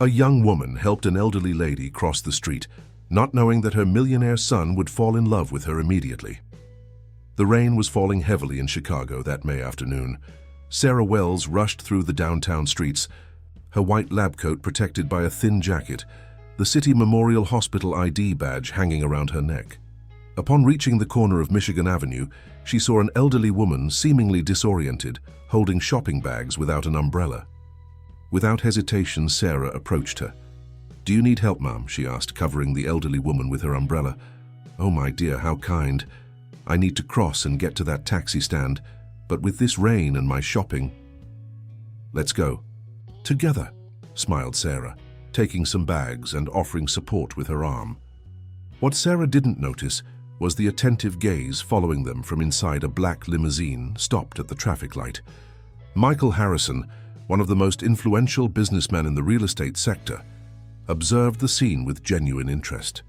A young woman helped an elderly lady cross the street, not knowing that her millionaire son would fall in love with her immediately. The rain was falling heavily in Chicago that May afternoon. Sarah Wells rushed through the downtown streets, her white lab coat protected by a thin jacket, the City Memorial Hospital ID badge hanging around her neck. Upon reaching the corner of Michigan Avenue, she saw an elderly woman seemingly disoriented, holding shopping bags without an umbrella. Without hesitation, Sarah approached her. "Do you need help, ma'am?" she asked, covering the elderly woman with her umbrella. "Oh, my dear, how kind. I need to cross and get to that taxi stand, but with this rain and my shopping..." "Let's go." "Together," smiled Sarah, taking some bags and offering support with her arm. What Sarah didn't notice was the attentive gaze following them from inside a black limousine stopped at the traffic light. Michael Harrison, one of the most influential businessmen in the real estate sector, observed the scene with genuine interest.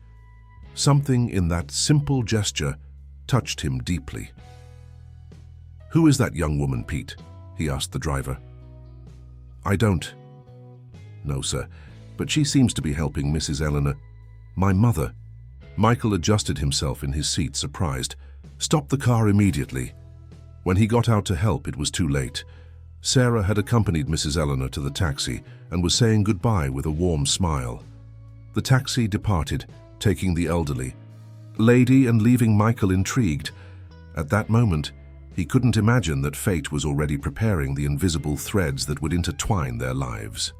Something in that simple gesture touched him deeply. "Who is that young woman, Pete?" he asked the driver. "I don't." "No, sir, but she seems to be helping Mrs. Eleanor." "My mother." Michael adjusted himself in his seat, surprised. "Stop the car immediately." When he got out to help, it was too late. Sarah had accompanied Mrs. Eleanor to the taxi and was saying goodbye with a warm smile. The taxi departed, taking the elderly lady and leaving Michael intrigued. At that moment, he couldn't imagine that fate was already preparing the invisible threads that would intertwine their lives.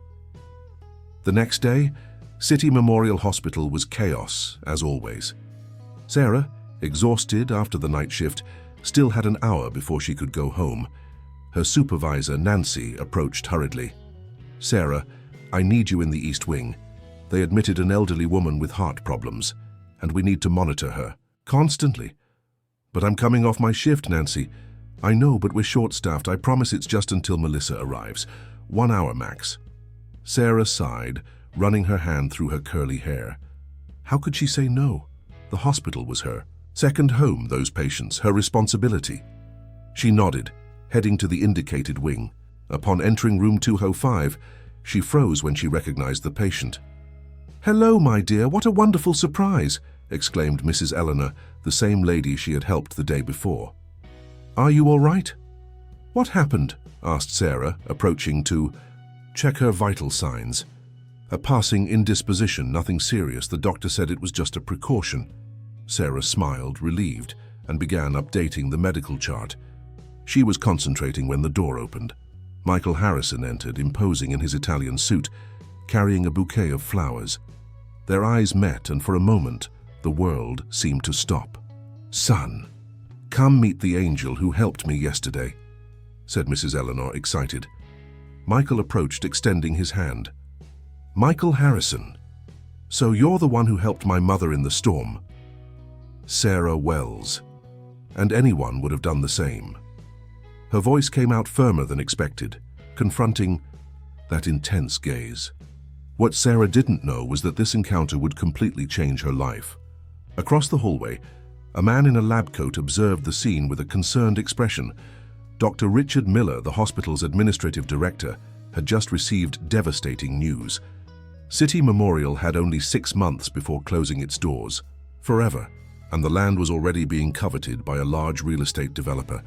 The next day, City Memorial Hospital was chaos, as always. Sarah, exhausted after the night shift, still had an hour before she could go home. Her supervisor, Nancy, approached hurriedly. "Sarah, I need you in the East Wing. They admitted an elderly woman with heart problems, and we need to monitor her constantly." "But I'm coming off my shift, Nancy." "I know, but we're short-staffed. I promise it's just until Melissa arrives. 1 hour max." Sarah sighed, running her hand through her curly hair. How could she say no? The hospital was her second home, those patients, her responsibility. She nodded, heading to the indicated wing. Upon entering room 205, she froze when she recognized the patient. "Hello, my dear, what a wonderful surprise!" exclaimed Mrs. Eleanor, the same lady she had helped the day before. "Are you all right?" "What happened?" asked Sarah, approaching to check her vital signs. "A passing indisposition, nothing serious. The doctor said it was just a precaution." Sarah smiled, relieved, and began updating the medical chart. She was concentrating when the door opened. Michael Harrison entered, imposing in his Italian suit, carrying a bouquet of flowers. Their eyes met, and for a moment, the world seemed to stop. "Son, come meet the angel who helped me yesterday," said Mrs. Eleanor, excited. Michael approached, extending his hand. "Michael Harrison, so you're the one who helped my mother in the storm." Sarah Wells. And anyone would have done the same. Her voice came out firmer than expected, confronting that intense gaze. What Sarah didn't know was that this encounter would completely change her life. Across the hallway, a man in a lab coat observed the scene with a concerned expression. Dr. Richard Miller, the hospital's administrative director, had just received devastating news. City Memorial had only 6 months before closing its doors, forever, and the land was already being coveted by a large real estate developer,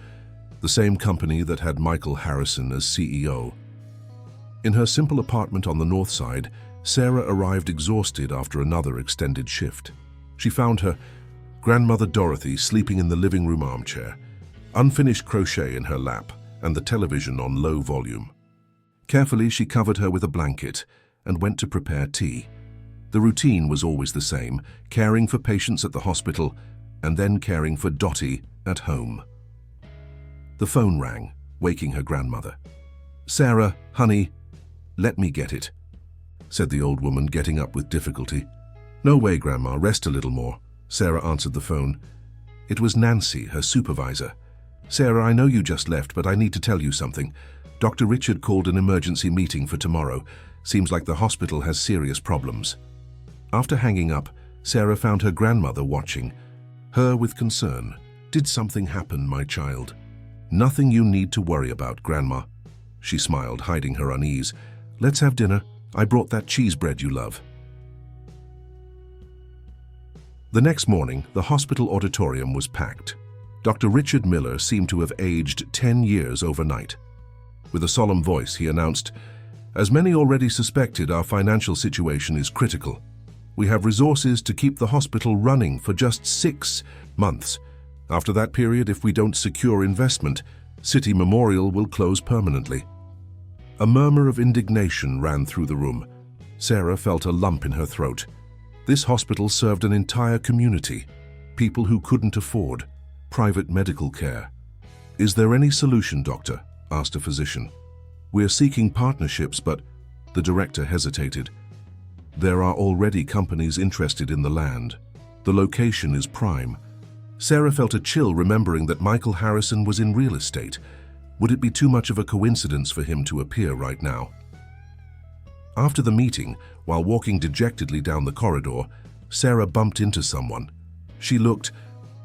the same company that had Michael Harrison as CEO. In her simple apartment on the north side, Sarah arrived exhausted after another extended shift. She found her grandmother Dorothy sleeping in the living room armchair, unfinished crochet in her lap, and the television on low volume. Carefully, she covered her with a blanket and went to prepare tea. The routine was always the same, caring for patients at the hospital and then caring for Dottie at home. The phone rang, waking her grandmother. "Sarah, honey, let me get it," said the old woman, getting up with difficulty. "No way, Grandma, rest a little more," Sarah answered the phone. It was Nancy, her supervisor. "Sarah, I know you just left, but I need to tell you something. Dr. Richard called an emergency meeting for tomorrow. Seems like the hospital has serious problems." After hanging up, Sarah found her grandmother watching, her with concern. "Did something happen, my child?" "Nothing you need to worry about, Grandma." She smiled, hiding her unease. "Let's have dinner. I brought that cheese bread you love." The next morning, the hospital auditorium was packed. Dr. Richard Miller seemed to have aged 10 years overnight. With a solemn voice, he announced, "As many already suspected, our financial situation is critical. We have resources to keep the hospital running for just 6 months. After that period, if we don't secure investment, City Memorial will close permanently." A murmur of indignation ran through the room. Sarah felt a lump in her throat. This hospital served an entire community, people who couldn't afford private medical care. "Is there any solution, doctor?" asked a physician. "We're seeking partnerships, but..." The director hesitated. "There are already companies interested in the land. The location is prime." Sarah felt a chill remembering that Michael Harrison was in real estate. Would it be too much of a coincidence for him to appear right now? After the meeting, while walking dejectedly down the corridor, Sarah bumped into someone. She looked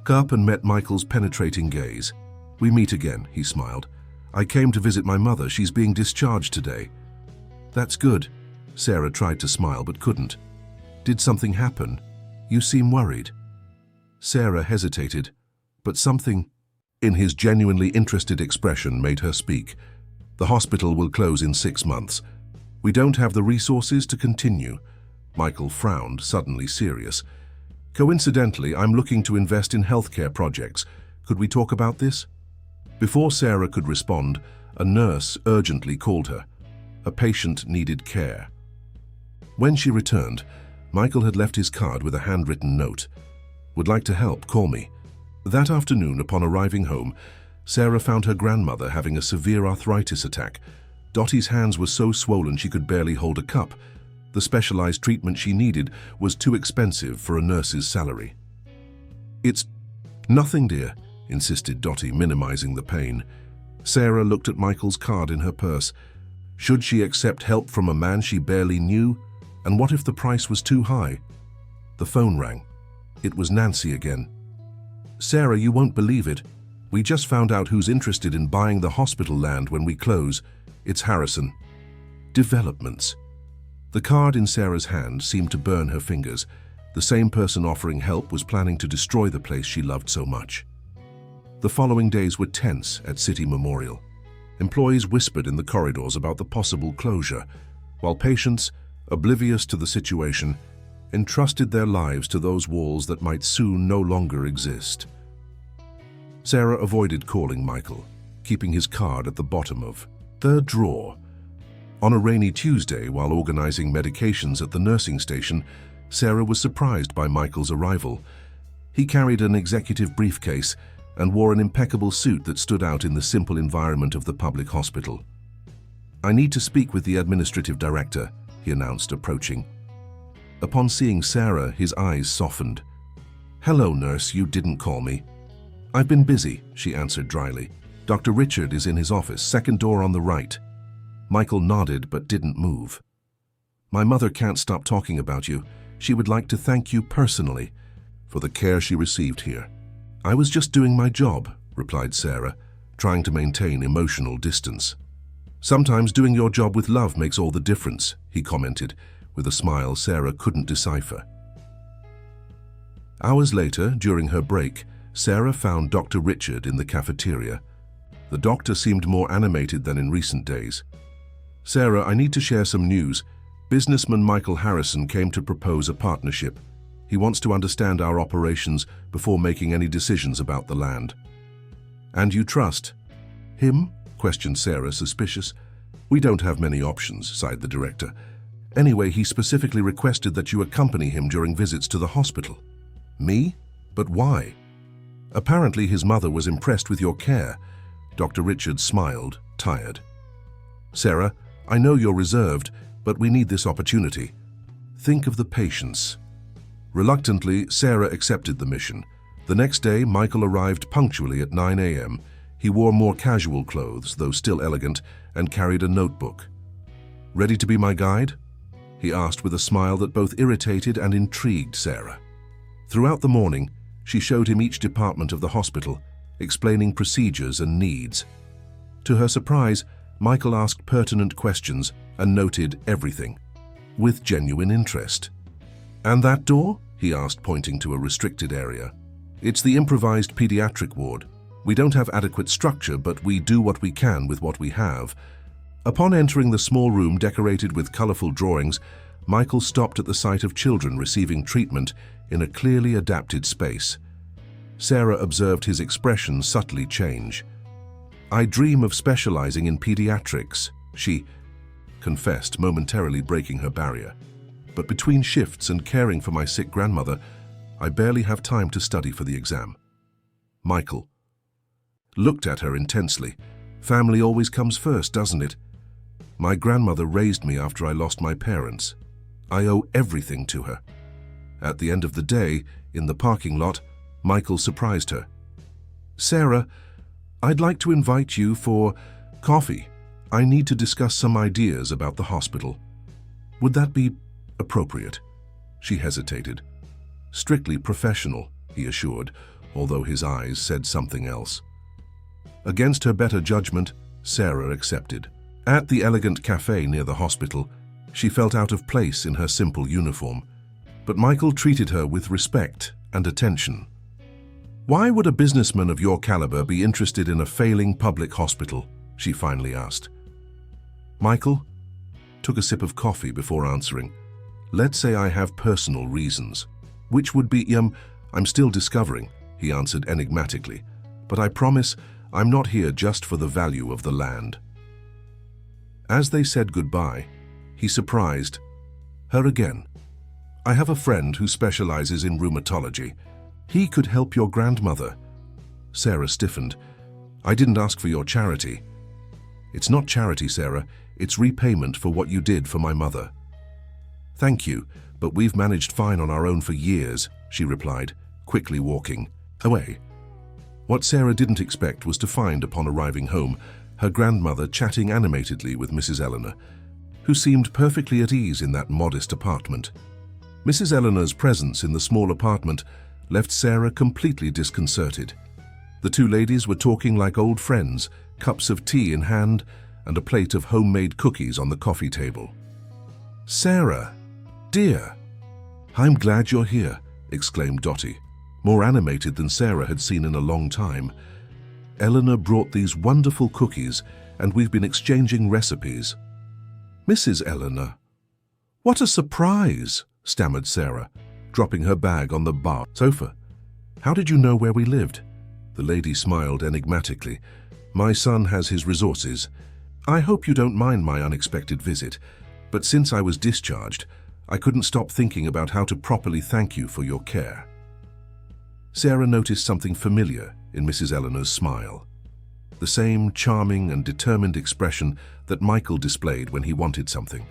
up and met Michael's penetrating gaze. "We meet again," he smiled. "I came to visit my mother. She's being discharged today." "That's good." Sarah tried to smile but couldn't. "Did something happen? You seem worried." Sarah hesitated, but something in his genuinely interested expression made her speak. "The hospital will close in 6 months. We don't have the resources to continue." Michael frowned, suddenly serious. "Coincidentally, I'm looking to invest in healthcare projects. Could we talk about this?" Before Sarah could respond, a nurse urgently called her. A patient needed care. When she returned, Michael had left his card with a handwritten note. "Would like to help, call me." That afternoon, upon arriving home, Sarah found her grandmother having a severe arthritis attack. Dottie's hands were so swollen she could barely hold a cup. The specialized treatment she needed was too expensive for a nurse's salary. "It's nothing, dear," insisted Dottie, minimizing the pain. Sarah looked at Michael's card in her purse. Should she accept help from a man she barely knew? And what if the price was too high? The phone rang. It was Nancy again. "Sarah, you won't believe it. We just found out who's interested in buying the hospital land when we close. It's Harrison." Developments. The card in Sarah's hand seemed to burn her fingers. The same person offering help was planning to destroy the place she loved so much. The following days were tense at City Memorial. Employees whispered in the corridors about the possible closure, while patients, oblivious to the situation, entrusted their lives to those walls that might soon no longer exist. Sarah avoided calling Michael, keeping his card at the bottom of the drawer. On a rainy Tuesday, while organizing medications at the nursing station, Sarah was surprised by Michael's arrival. He carried an executive briefcase and wore an impeccable suit that stood out in the simple environment of the public hospital. "I need to speak with the administrative director," he announced, approaching. Upon seeing Sarah, his eyes softened. "Hello, nurse, you didn't call me." "I've been busy," she answered dryly. "Dr. Richard is in his office, second door on the right." Michael nodded but didn't move. "My mother can't stop talking about you. She would like to thank you personally for the care she received here." "I was just doing my job," replied Sarah, trying to maintain emotional distance. "Sometimes doing your job with love makes all the difference," he commented, with a smile Sarah couldn't decipher. Hours later, during her break, Sarah found Dr. Richard in the cafeteria. The doctor seemed more animated than in recent days. "Sarah, I need to share some news. Businessman Michael Harrison came to propose a partnership. He wants to understand our operations before making any decisions about the land." "And you trust him?" questioned Sarah, suspicious. "We don't have many options," sighed the director. "Anyway, he specifically requested that you accompany him during visits to the hospital." "Me? But why?" "Apparently his mother was impressed with your care." Dr. Richard smiled, tired. "Sarah, I know you're reserved, but we need this opportunity. Think of the patients." Reluctantly, Sarah accepted the mission. The next day, Michael arrived punctually at 9 a.m. He wore more casual clothes, though still elegant, and carried a notebook. "Ready to be my guide?" he asked with a smile that both irritated and intrigued Sarah. Throughout the morning, she showed him each department of the hospital, explaining procedures and needs. To her surprise, Michael asked pertinent questions and noted everything. with genuine interest. "And that door?" he asked, pointing to a restricted area. "It's the improvised pediatric ward. We don't have adequate structure, but we do what we can with what we have." Upon entering the small room decorated with colorful drawings, Michael stopped at the sight of children receiving treatment in a clearly adapted space. Sarah observed his expression subtly change. "I dream of specializing in pediatrics," she confessed, momentarily breaking her barrier. "But between shifts and caring for my sick grandmother, I barely have time to study for the exam." Michael looked at her intensely. "Family always comes first, doesn't it? My grandmother raised me after I lost my parents. I owe everything to her." At the end of the day, in the parking lot, Michael surprised her. "Sarah, I'd like to invite you for coffee. I need to discuss some ideas about the hospital. Would that be appropriate?" She hesitated. "Strictly professional," he assured, although his eyes said something else. Against her better judgment, Sarah accepted. At the elegant cafe near the hospital, she felt out of place in her simple uniform, but Michael treated her with respect and attention. "Why would a businessman of your caliber be interested in a failing public hospital?" she finally asked. Michael took a sip of coffee before answering. "Let's say I have personal reasons." "Which would be, I'm still discovering," he answered enigmatically. "But I promise I'm not here just for the value of the land." As they said goodbye, he surprised her again. "I have a friend who specializes in rheumatology. He could help your grandmother." Sarah stiffened. "I didn't ask for your charity." "It's not charity, Sarah. It's repayment for what you did for my mother." "Thank you, but we've managed fine on our own for years," she replied, quickly walking away. What Sarah didn't expect was to find, upon arriving home, her grandmother chatting animatedly with Mrs. Eleanor, who seemed perfectly at ease in that modest apartment. Mrs. Eleanor's presence in the small apartment left Sarah completely disconcerted. The two ladies were talking like old friends, cups of tea in hand and a plate of homemade cookies on the coffee table. "Sarah, dear." "I'm glad you're here," exclaimed Dottie, more animated than Sarah had seen in a long time. "Eleanor brought these wonderful cookies, and we've been exchanging recipes." "Mrs. Eleanor, what a surprise," stammered Sarah, dropping her bag on the bar sofa. "How did you know where we lived?" The lady smiled enigmatically. "My son has his resources. I hope you don't mind my unexpected visit, but since I was discharged, I couldn't stop thinking about how to properly thank you for your care." Sarah noticed something familiar in Mrs. Eleanor's smile. The same charming and determined expression that Michael displayed when he wanted something.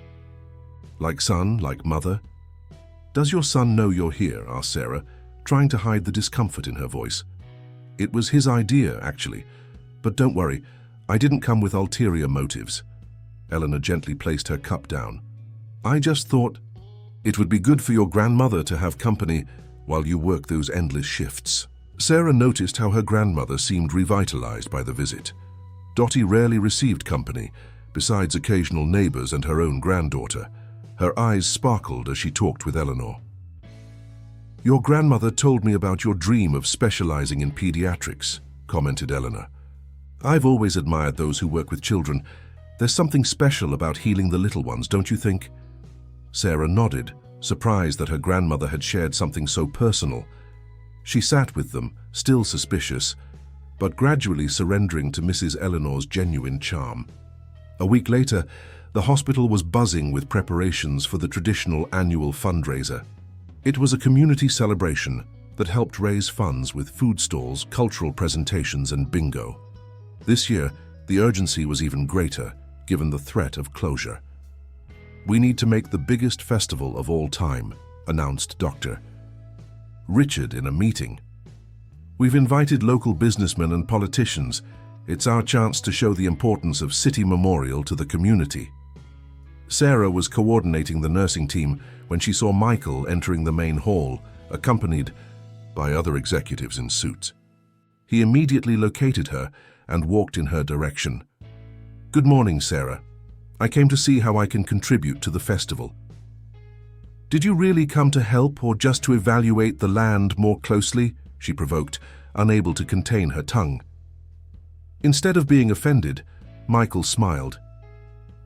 "Like son, like mother?" "Does your son know you're here?" asked Sarah, trying to hide the discomfort in her voice. "It was his idea, actually. But don't worry, I didn't come with ulterior motives." Eleanor gently placed her cup down. "I just thought it would be good for your grandmother to have company while you work those endless shifts." Sarah noticed how her grandmother seemed revitalized by the visit. Dottie rarely received company, besides occasional neighbors and her own granddaughter. Her eyes sparkled as she talked with Eleanor. "Your grandmother told me about your dream of specializing in pediatrics," commented Eleanor. "I've always admired those who work with children. There's something special about healing the little ones, don't you think?" Sarah nodded, surprised that her grandmother had shared something so personal. She sat with them, still suspicious, but gradually surrendering to Mrs. Eleanor's genuine charm. A week later, the hospital was buzzing with preparations for the traditional annual fundraiser. It was a community celebration that helped raise funds with food stalls, cultural presentations, and bingo. This year, the urgency was even greater, given the threat of closure. "We need to make the biggest festival of all time," announced Dr. Richard in a meeting. "We've invited local businessmen and politicians. It's our chance to show the importance of City Memorial to the community." Sarah was coordinating the nursing team when she saw Michael entering the main hall, accompanied by other executives in suits. He immediately located her and walked in her direction. "Good morning, Sarah. I came to see how I can contribute to the festival." Did you really come to help or just to evaluate the land more closely? She provoked, unable to contain her tongue. Instead of being offended, Michael smiled.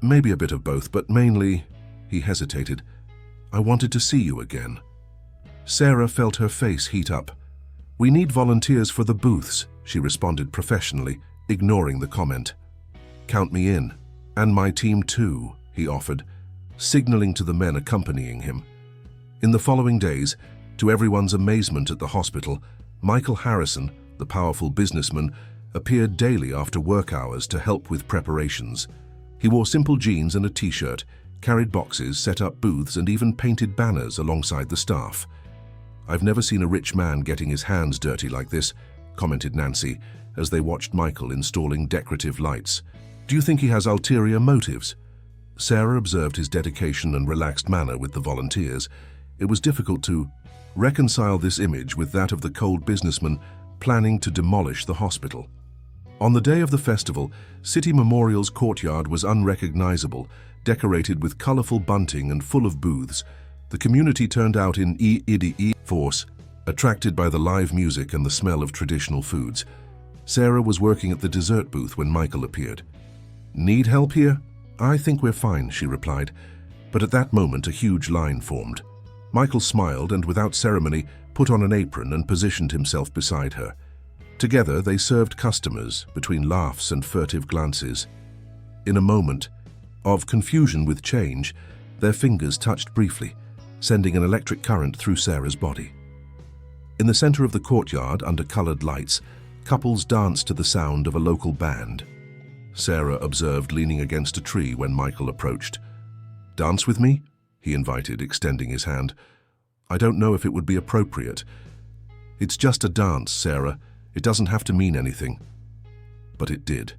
Maybe a bit of both, but mainly, he hesitated, I wanted to see you again. Sarah felt her face heat up. We need volunteers for the booths, she responded professionally, ignoring the comment. Count me in. And my team too, he offered, signaling to the men accompanying him. In the following days, to everyone's amazement at the hospital, Michael Harrison, the powerful businessman, appeared daily after work hours to help with preparations. He wore simple jeans and a t-shirt, carried boxes, set up booths, and even painted banners alongside the staff. I've never seen a rich man getting his hands dirty like this, commented Nancy, as they watched Michael installing decorative lights. Do you think he has ulterior motives? Sarah observed his dedication and relaxed manner with the volunteers. It was difficult to reconcile this image with that of the cold businessman planning to demolish the hospital. On the day of the festival, City Memorial's courtyard was unrecognizable, decorated with colorful bunting and full of booths. The community turned out in force, attracted by the live music and the smell of traditional foods. Sarah was working at the dessert booth when Michael appeared. Need help here? I think we're fine, she replied. But at that moment, a huge line formed. Michael smiled and, without ceremony, put on an apron and positioned himself beside her. Together, they served customers, between laughs and furtive glances. In a moment of confusion with change, their fingers touched briefly, sending an electric current through Sarah's body. In the center of the courtyard, under colored lights, couples danced to the sound of a local band. Sarah observed, leaning against a tree when Michael approached. Dance with me? He invited, extending his hand. I don't know if it would be appropriate. It's just a dance, Sarah. It doesn't have to mean anything. But it did.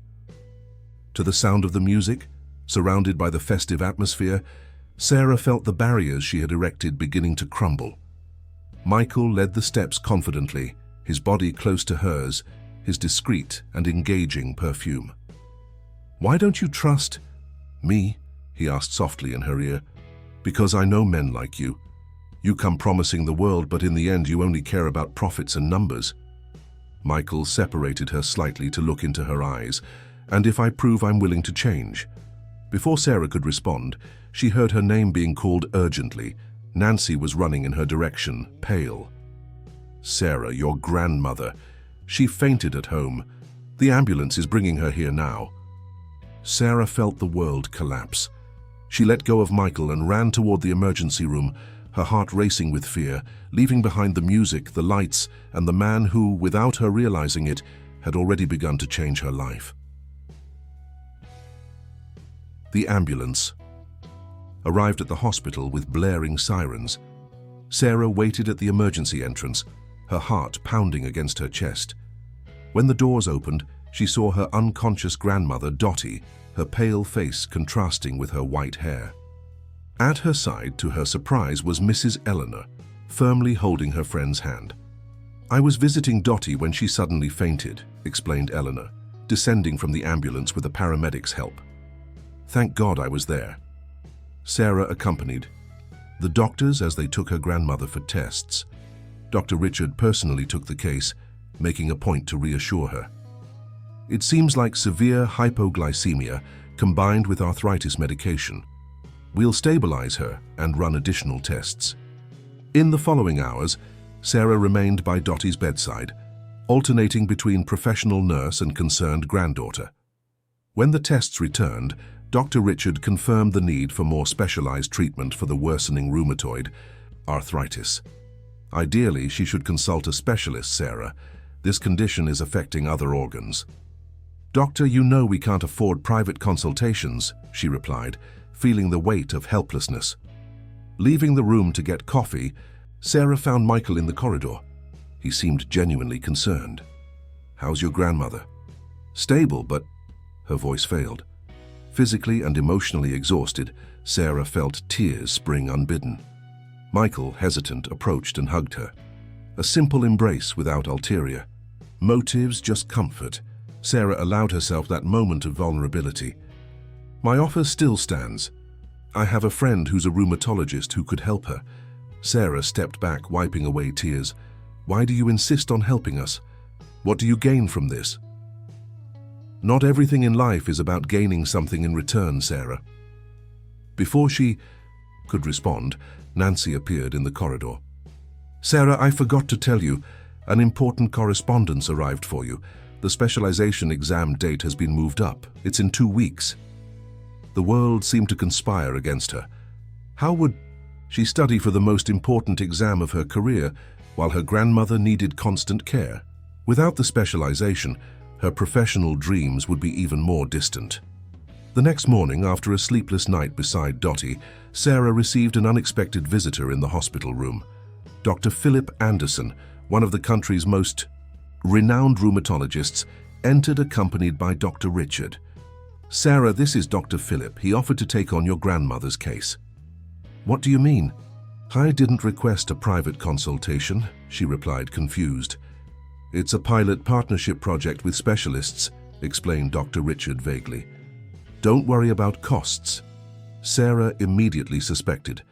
To the sound of the music, surrounded by the festive atmosphere, Sarah felt the barriers she had erected beginning to crumble. Michael led the steps confidently, his body close to hers, his discreet and engaging perfume. Why don't you trust me? He asked softly in her ear. Because I know men like you. You come promising the world, but in the end you only care about profits and numbers. Michael separated her slightly to look into her eyes. And if I prove I'm willing to change. Before Sarah could respond, she heard her name being called urgently. Nancy was running in her direction, pale. Sarah, your grandmother. She fainted at home. The ambulance is bringing her here now. Sarah felt the world collapse. She let go of Michael and ran toward the emergency room, her heart racing with fear, leaving behind the music, the lights, and the man who, without her realizing it, had already begun to change her life. The ambulance arrived at the hospital with blaring sirens. Sarah waited at the emergency entrance, her heart pounding against her chest. When the doors opened, she saw her unconscious grandmother, Dottie, her pale face contrasting with her white hair. At her side, to her surprise, was Mrs. Eleanor, firmly holding her friend's hand. I was visiting Dottie when she suddenly fainted, explained Eleanor, descending from the ambulance with a paramedic's help. Thank God I was there. Sarah accompanied. The doctors, as they took her grandmother for tests. Dr. Richard personally took the case, making a point to reassure her. It seems like severe hypoglycemia combined with arthritis medication. We'll stabilize her and run additional tests. In the following hours, Sarah remained by Dottie's bedside, alternating between professional nurse and concerned granddaughter. When the tests returned, Dr. Richard confirmed the need for more specialized treatment for the worsening rheumatoid arthritis. Ideally, she should consult a specialist, Sarah. This condition is affecting other organs. Doctor, you know we can't afford private consultations, she replied, feeling the weight of helplessness. Leaving the room to get coffee, Sarah found Michael in the corridor. He seemed genuinely concerned. How's your grandmother? Stable, but her voice failed. Physically and emotionally exhausted, Sarah felt tears spring unbidden. Michael, hesitant, approached and hugged her. A simple embrace without ulterior motives, just comfort. Sarah allowed herself that moment of vulnerability. My offer still stands. I have a friend who's a rheumatologist who could help her. Sarah stepped back, wiping away tears. Why do you insist on helping us? What do you gain from this? Not everything in life is about gaining something in return, Sarah. Before she could respond, Nancy appeared in the corridor. Sarah, I forgot to tell you, an important correspondence arrived for you. The specialization exam date has been moved up. It's in 2 weeks. The world seemed to conspire against her. How would she study for the most important exam of her career while her grandmother needed constant care? Without the specialization, her professional dreams would be even more distant. The next morning, after a sleepless night beside Dottie, Sarah received an unexpected visitor in the hospital room. Dr. Philip Anderson, one of the country's most renowned rheumatologists, entered accompanied by Dr. Richard. Sarah, this is Dr. Philip. He offered to take on your grandmother's case. What do you mean? I didn't request a private consultation, she replied, confused. It's a pilot partnership project with specialists, explained Dr. Richard vaguely. Don't worry about costs. Sarah immediately suspected.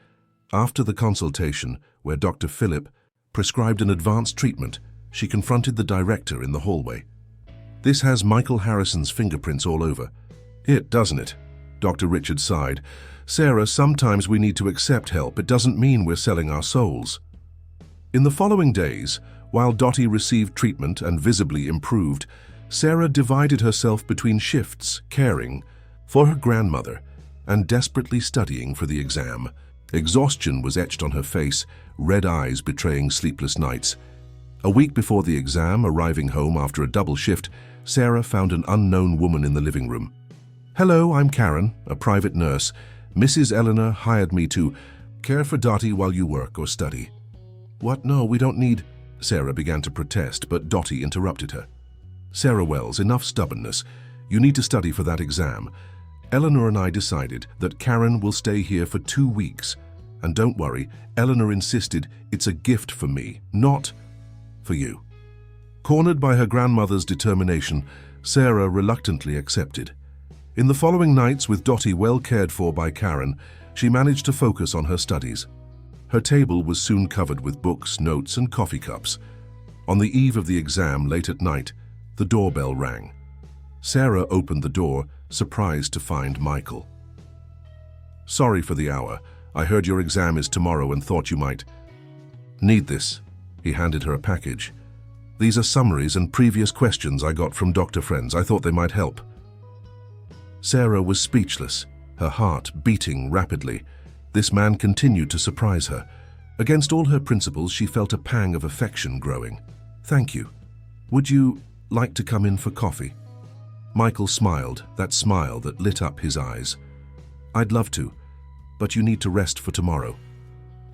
After the consultation, where Dr. Philip prescribed an advanced treatment, she confronted the director in the hallway. This has Michael Harrison's fingerprints all over. It, doesn't it? Dr. Richard sighed. Sarah, sometimes we need to accept help. It doesn't mean we're selling our souls. In the following days, while Dottie received treatment and visibly improved, Sarah divided herself between shifts, caring for her grandmother and desperately studying for the exam. Exhaustion was etched on her face, red eyes betraying sleepless nights. A week before the exam, arriving home after a double shift, Sarah found an unknown woman in the living room. Hello, I'm Karen, a private nurse. Mrs. Eleanor hired me to care for Dottie while you work or study. What? No, we don't need... Sarah began to protest, but Dottie interrupted her. Sarah Wells, enough stubbornness. You need to study for that exam. Eleanor and I decided that Karen will stay here for 2 weeks. And don't worry, Eleanor insisted it's a gift for me, not for you. Cornered by her grandmother's determination, Sarah reluctantly accepted. In the following nights, with Dottie well cared for by Karen, she managed to focus on her studies. Her table was soon covered with books, notes, and coffee cups. On the eve of the exam, late at night, the doorbell rang. Sarah opened the door, surprised to find Michael. Sorry for the hour. I heard your exam is tomorrow and thought you might need this. He handed her a package. These are summaries and previous questions I got from doctor friends. I thought they might help. Sarah was speechless, her heart beating rapidly. This man continued to surprise her. Against all her principles, she felt a pang of affection growing. Thank you. Would you like to come in for coffee? Michael smiled, that smile that lit up his eyes. I'd love to, but you need to rest for tomorrow.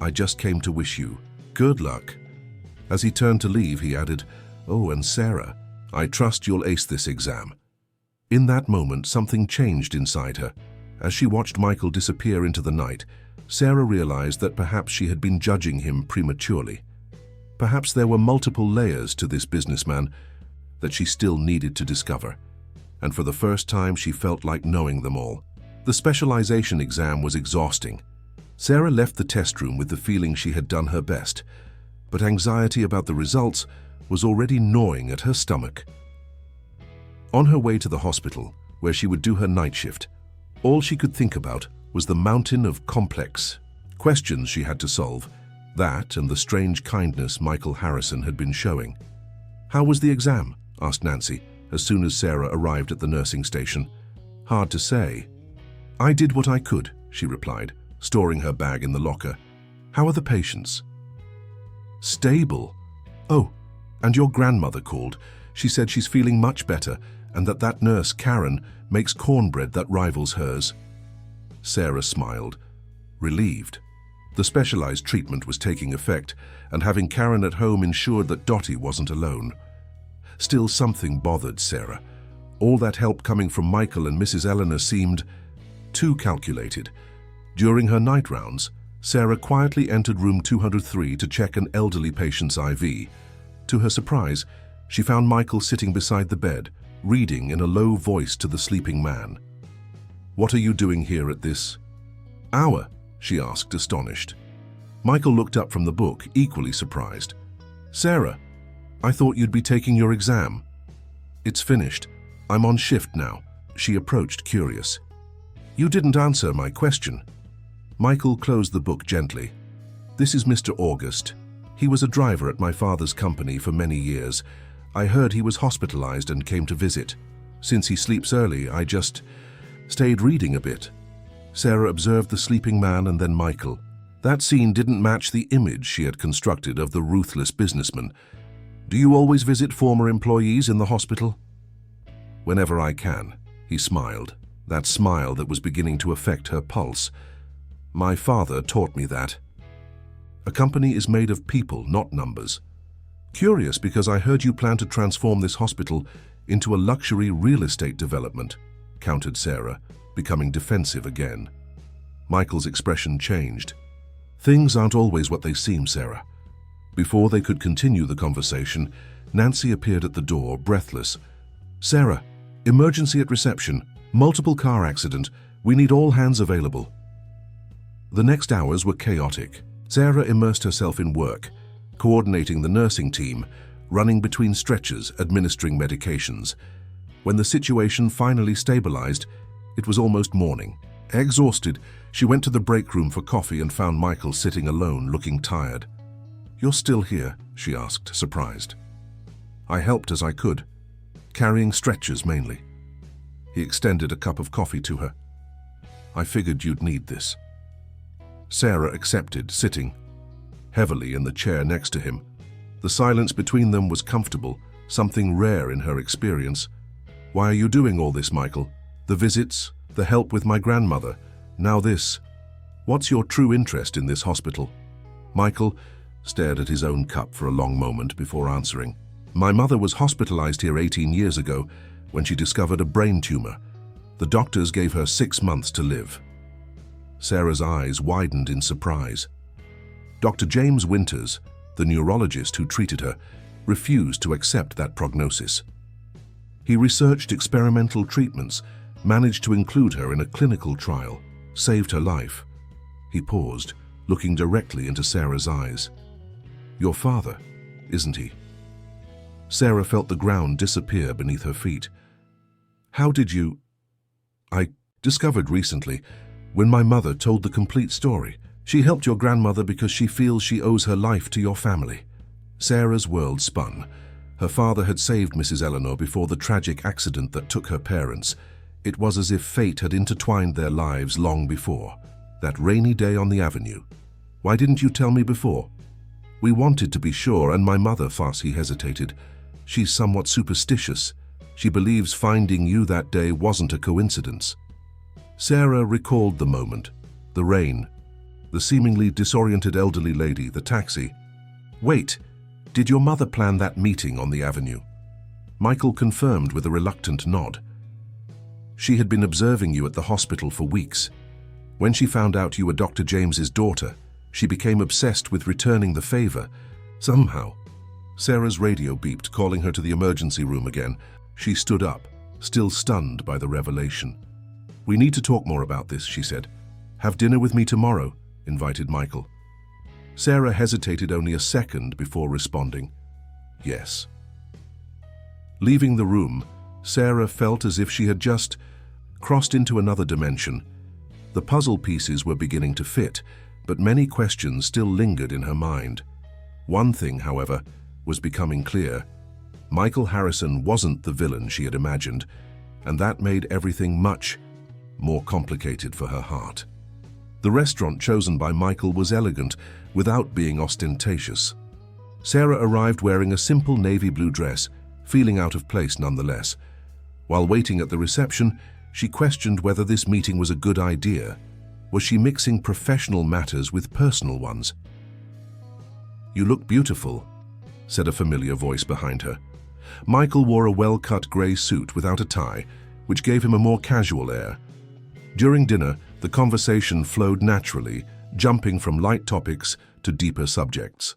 I just came to wish you good luck. As he turned to leave, he added, Oh, and Sarah, I trust you'll ace this exam. In that moment, something changed inside her. As she watched Michael disappear into the night, Sarah realized that perhaps she had been judging him prematurely. Perhaps there were multiple layers to this businessman that she still needed to discover. And for the first time, she felt like knowing them all. The specialization exam was exhausting. Sarah left the test room with the feeling she had done her best, but anxiety about the results was already gnawing at her stomach. On her way to the hospital, where she would do her night shift, all she could think about was the mountain of complex questions she had to solve, that and the strange kindness Michael Harrison had been showing. How was the exam? Asked Nancy, as soon as Sarah arrived at the nursing station. Hard to say. I did what I could, she replied, storing her bag in the locker. How are the patients? Stable. Oh, and your grandmother called. She said she's feeling much better and that nurse, Karen, makes cornbread that rivals hers. Sarah smiled, relieved. The specialized treatment was taking effect, and having Karen at home ensured that Dottie wasn't alone. Still, something bothered Sarah. All that help coming from Michael and Mrs. Eleanor seemed too calculated. During her night rounds, Sarah quietly entered room 203 to check an elderly patient's IV. To her surprise, she found Michael sitting beside the bed, reading in a low voice to the sleeping man. What are you doing here at this Hour? She asked, astonished. Michael looked up from the book, equally surprised. Sarah, I thought you'd be taking your exam. It's finished. I'm on shift now. She approached, curious. You didn't answer my question. Michael closed the book gently. This is Mr. August. He was a driver at my father's company for many years. I heard he was hospitalized and came to visit. Since he sleeps early, I just stayed reading a bit. Sarah observed the sleeping man and then Michael. That scene didn't match the image she had constructed of the ruthless businessman. Do you always visit former employees in the hospital? Whenever I can, he smiled, that smile that was beginning to affect her pulse. My father taught me that. A company is made of people, not numbers. Curious because I heard you plan to transform this hospital into a luxury real estate development, countered Sarah, becoming defensive again. Michael's expression changed. Things aren't always what they seem, Sarah. Before they could continue the conversation, Nancy appeared at the door, breathless. Sarah, emergency at reception, multiple car accident, we need all hands available. The next hours were chaotic. Sarah immersed herself in work, coordinating the nursing team, running between stretchers, administering medications. When the situation finally stabilized, it was almost morning. Exhausted, she went to the break room for coffee and found Michael sitting alone, looking tired. You're still here? She asked, surprised. I helped as I could, carrying stretchers mainly. He extended a cup of coffee to her. I figured you'd need this. Sarah accepted, sitting heavily in the chair next to him. The silence between them was comfortable, something rare in her experience. Why are you doing all this, Michael? The visits, the help with my grandmother, now this. What's your true interest in this hospital? Michael stared at his own cup for a long moment before answering. My mother was hospitalized here 18 years ago when she discovered a brain tumor. The doctors gave her 6 months to live. Sarah's eyes widened in surprise. Dr. James Winters, the neurologist who treated her, refused to accept that prognosis. He researched experimental treatments, managed to include her in a clinical trial, saved her life. He paused, looking directly into Sarah's eyes. Your father, isn't he? Sarah felt the ground disappear beneath her feet. How did you... I discovered recently, when my mother told the complete story. She helped your grandmother because she feels she owes her life to your family. Sarah's world spun. Her father had saved Mrs. Eleanor before the tragic accident that took her parents. It was as if fate had intertwined their lives long before. That rainy day on the avenue. Why didn't you tell me before? We wanted to be sure, and my mother, Farsi hesitated. She's somewhat superstitious. She believes finding you that day wasn't a coincidence. Sarah recalled the moment, the rain, the seemingly disoriented elderly lady, the taxi. Wait, did your mother plan that meeting on the avenue? Michael confirmed with a reluctant nod. She had been observing you at the hospital for weeks. When she found out you were Dr. James's daughter, she became obsessed with returning the favor. Somehow. Sarah's radio beeped, calling her to the emergency room again. She stood up, still stunned by the revelation. We need to talk more about this, she said. Have dinner with me tomorrow, invited Michael. Sarah hesitated only a second before responding. Yes. Leaving the room, Sarah felt as if she had just crossed into another dimension. The puzzle pieces were beginning to fit, but many questions still lingered in her mind. One thing, however, was becoming clear. Michael Harrison wasn't the villain she had imagined, and that made everything much more complicated for her heart. The restaurant chosen by Michael was elegant, without being ostentatious. Sarah arrived wearing a simple navy blue dress, feeling out of place nonetheless. While waiting at the reception, she questioned whether this meeting was a good idea. Was she mixing professional matters with personal ones? You look beautiful, said a familiar voice behind her. Michael wore a well-cut grey suit without a tie, which gave him a more casual air. During dinner, the conversation flowed naturally, jumping from light topics to deeper subjects.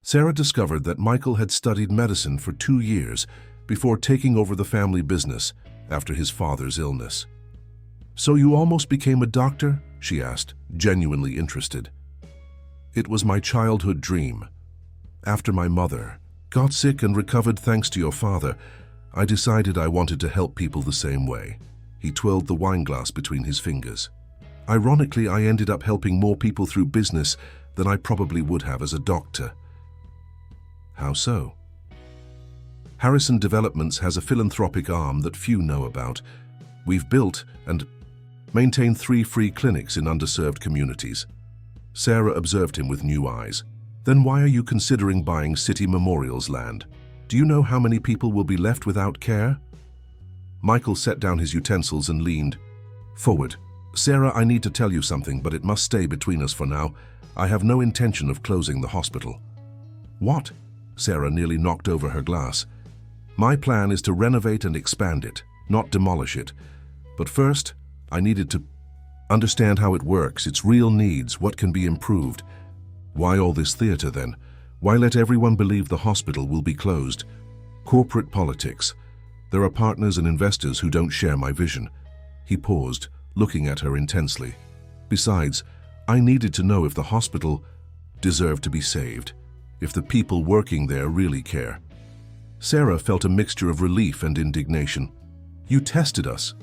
Sarah discovered that Michael had studied medicine for 2 years before taking over the family business after his father's illness. So you almost became a doctor she asked, genuinely interested. It was my childhood dream. After my mother got sick and recovered thanks to your father, I decided I wanted to help people the same way. He twirled the wine glass between his fingers. Ironically, I ended up helping more people through business than I probably would have as a doctor. How so? Harrison Developments has a philanthropic arm that few know about. We've built and maintained 3 free clinics in underserved communities. Sarah observed him with new eyes. Then why are you considering buying City Memorial's land? Do you know how many people will be left without care? Michael set down his utensils and leaned forward. Sarah, I need to tell you something, but it must stay between us for now. I have no intention of closing the hospital. What? Sarah nearly knocked over her glass. My plan is to renovate and expand it, not demolish it. But first, I needed to understand how it works, its real needs, what can be improved. Why all this theater then? Why let everyone believe the hospital will be closed? Corporate politics. There are partners and investors who don't share my vision. He paused, looking at her intensely. Besides, I needed to know if the hospital deserved to be saved, if the people working there really care. Sarah felt a mixture of relief and indignation. You tested us.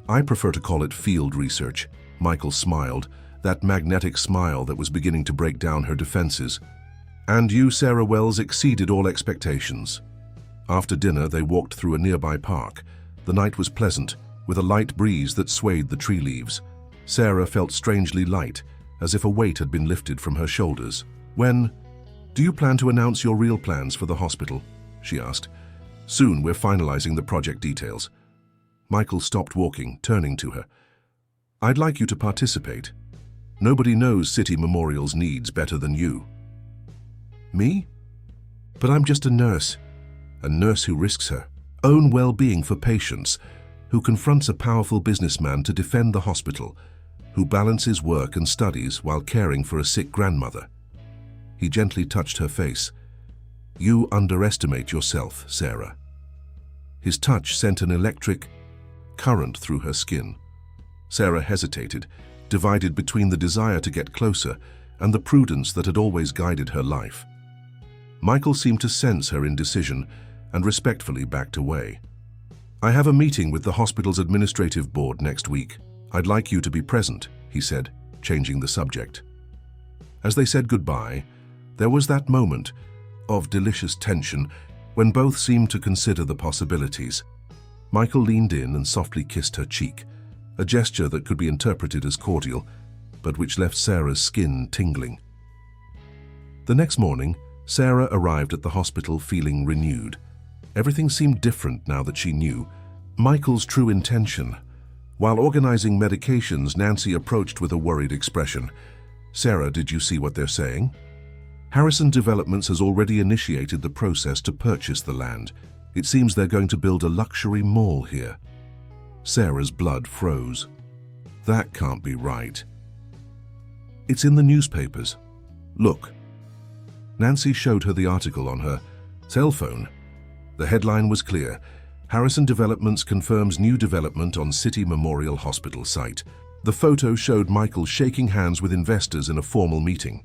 I prefer to call it field research. Michael smiled, that magnetic smile that was beginning to break down her defenses. And you, Sarah Wells, exceeded all expectations. After dinner, they walked through a nearby park. The night was pleasant, with a light breeze that swayed the tree leaves. Sarah felt strangely light, as if a weight had been lifted from her shoulders. When do you plan to announce your real plans for the hospital? She asked. Soon, we're finalizing the project details. Michael stopped walking, turning to her. I'd like you to participate. Nobody knows City Memorial's needs better than you. Me? But I'm just a nurse who risks her own well-being for patients, who confronts a powerful businessman to defend the hospital, who balances work and studies while caring for a sick grandmother. He gently touched her face. You underestimate yourself, Sarah. His touch sent an electric current through her skin. Sarah hesitated, divided between the desire to get closer and the prudence that had always guided her life. Michael seemed to sense her indecision and respectfully backed away. I have a meeting with the hospital's administrative board next week. I'd like you to be present, he said, changing the subject. As they said goodbye, there was that moment of delicious tension when both seemed to consider the possibilities. Michael leaned in and softly kissed her cheek, a gesture that could be interpreted as cordial, but which left Sarah's skin tingling. The next morning, Sarah arrived at the hospital feeling renewed. Everything seemed different now that she knew Michael's true intention. While organizing medications, Nancy approached with a worried expression. Sarah, did you see what they're saying? Harrison Developments has already initiated the process to purchase the land. It seems they're going to build a luxury mall here. Sarah's blood froze. That can't be right. It's in the newspapers. Look. Nancy showed her the article on her cell phone. The headline was clear. Harrison Developments confirms new development on City Memorial Hospital site. The photo showed Michael shaking hands with investors in a formal meeting.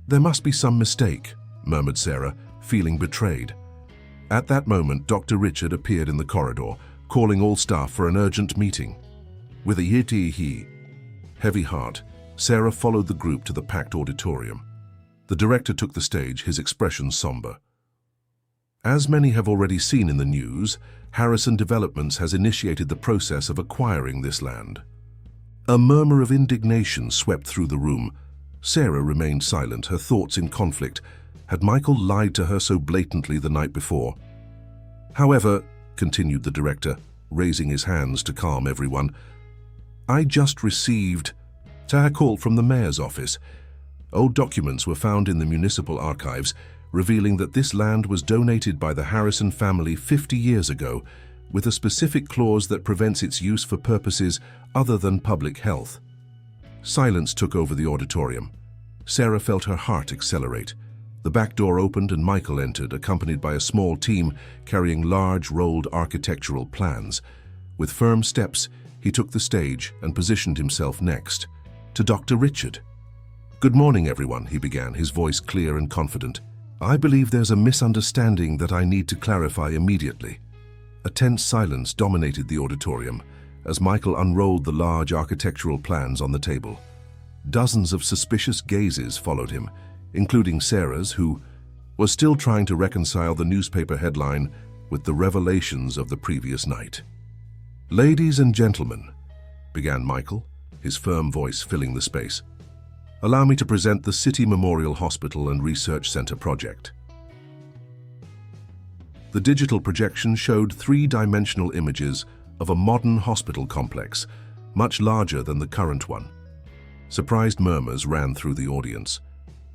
There must be some mistake, murmured Sarah, feeling betrayed. At that moment, Dr. Richard appeared in the corridor, calling all staff for an urgent meeting. With a yee-hee, heavy heart, Sarah followed the group to the packed auditorium. The director took the stage, his expression somber. As many have already seen in the news, Harrison Developments has initiated the process of acquiring this land. A murmur of indignation swept through the room. Sarah remained silent, her thoughts in conflict. Had Michael lied to her so blatantly the night before? However, continued the director, raising his hands to calm everyone, I just received a call from the mayor's office. Old documents were found in the municipal archives, revealing that this land was donated by the Harrison family 50 years ago, with a specific clause that prevents its use for purposes other than public health. Silence took over the auditorium. Sarah felt her heart accelerate. The back door opened and Michael entered, accompanied by a small team carrying large, rolled architectural plans. With firm steps, he took the stage and positioned himself next. to Dr. Richard. "Good morning, everyone," he began, his voice clear and confident. "I believe there's a misunderstanding that I need to clarify immediately." A tense silence dominated the auditorium as Michael unrolled the large architectural plans on the table. Dozens of suspicious gazes followed him, including Sarah's, who was still trying to reconcile the newspaper headline with the revelations of the previous night. "Ladies and gentlemen," began Michael, his firm voice filling the space, "allow me to present the City Memorial Hospital and Research Center project." The digital projection showed three-dimensional images of a modern hospital complex, much larger than the current one. Surprised murmurs ran through the audience.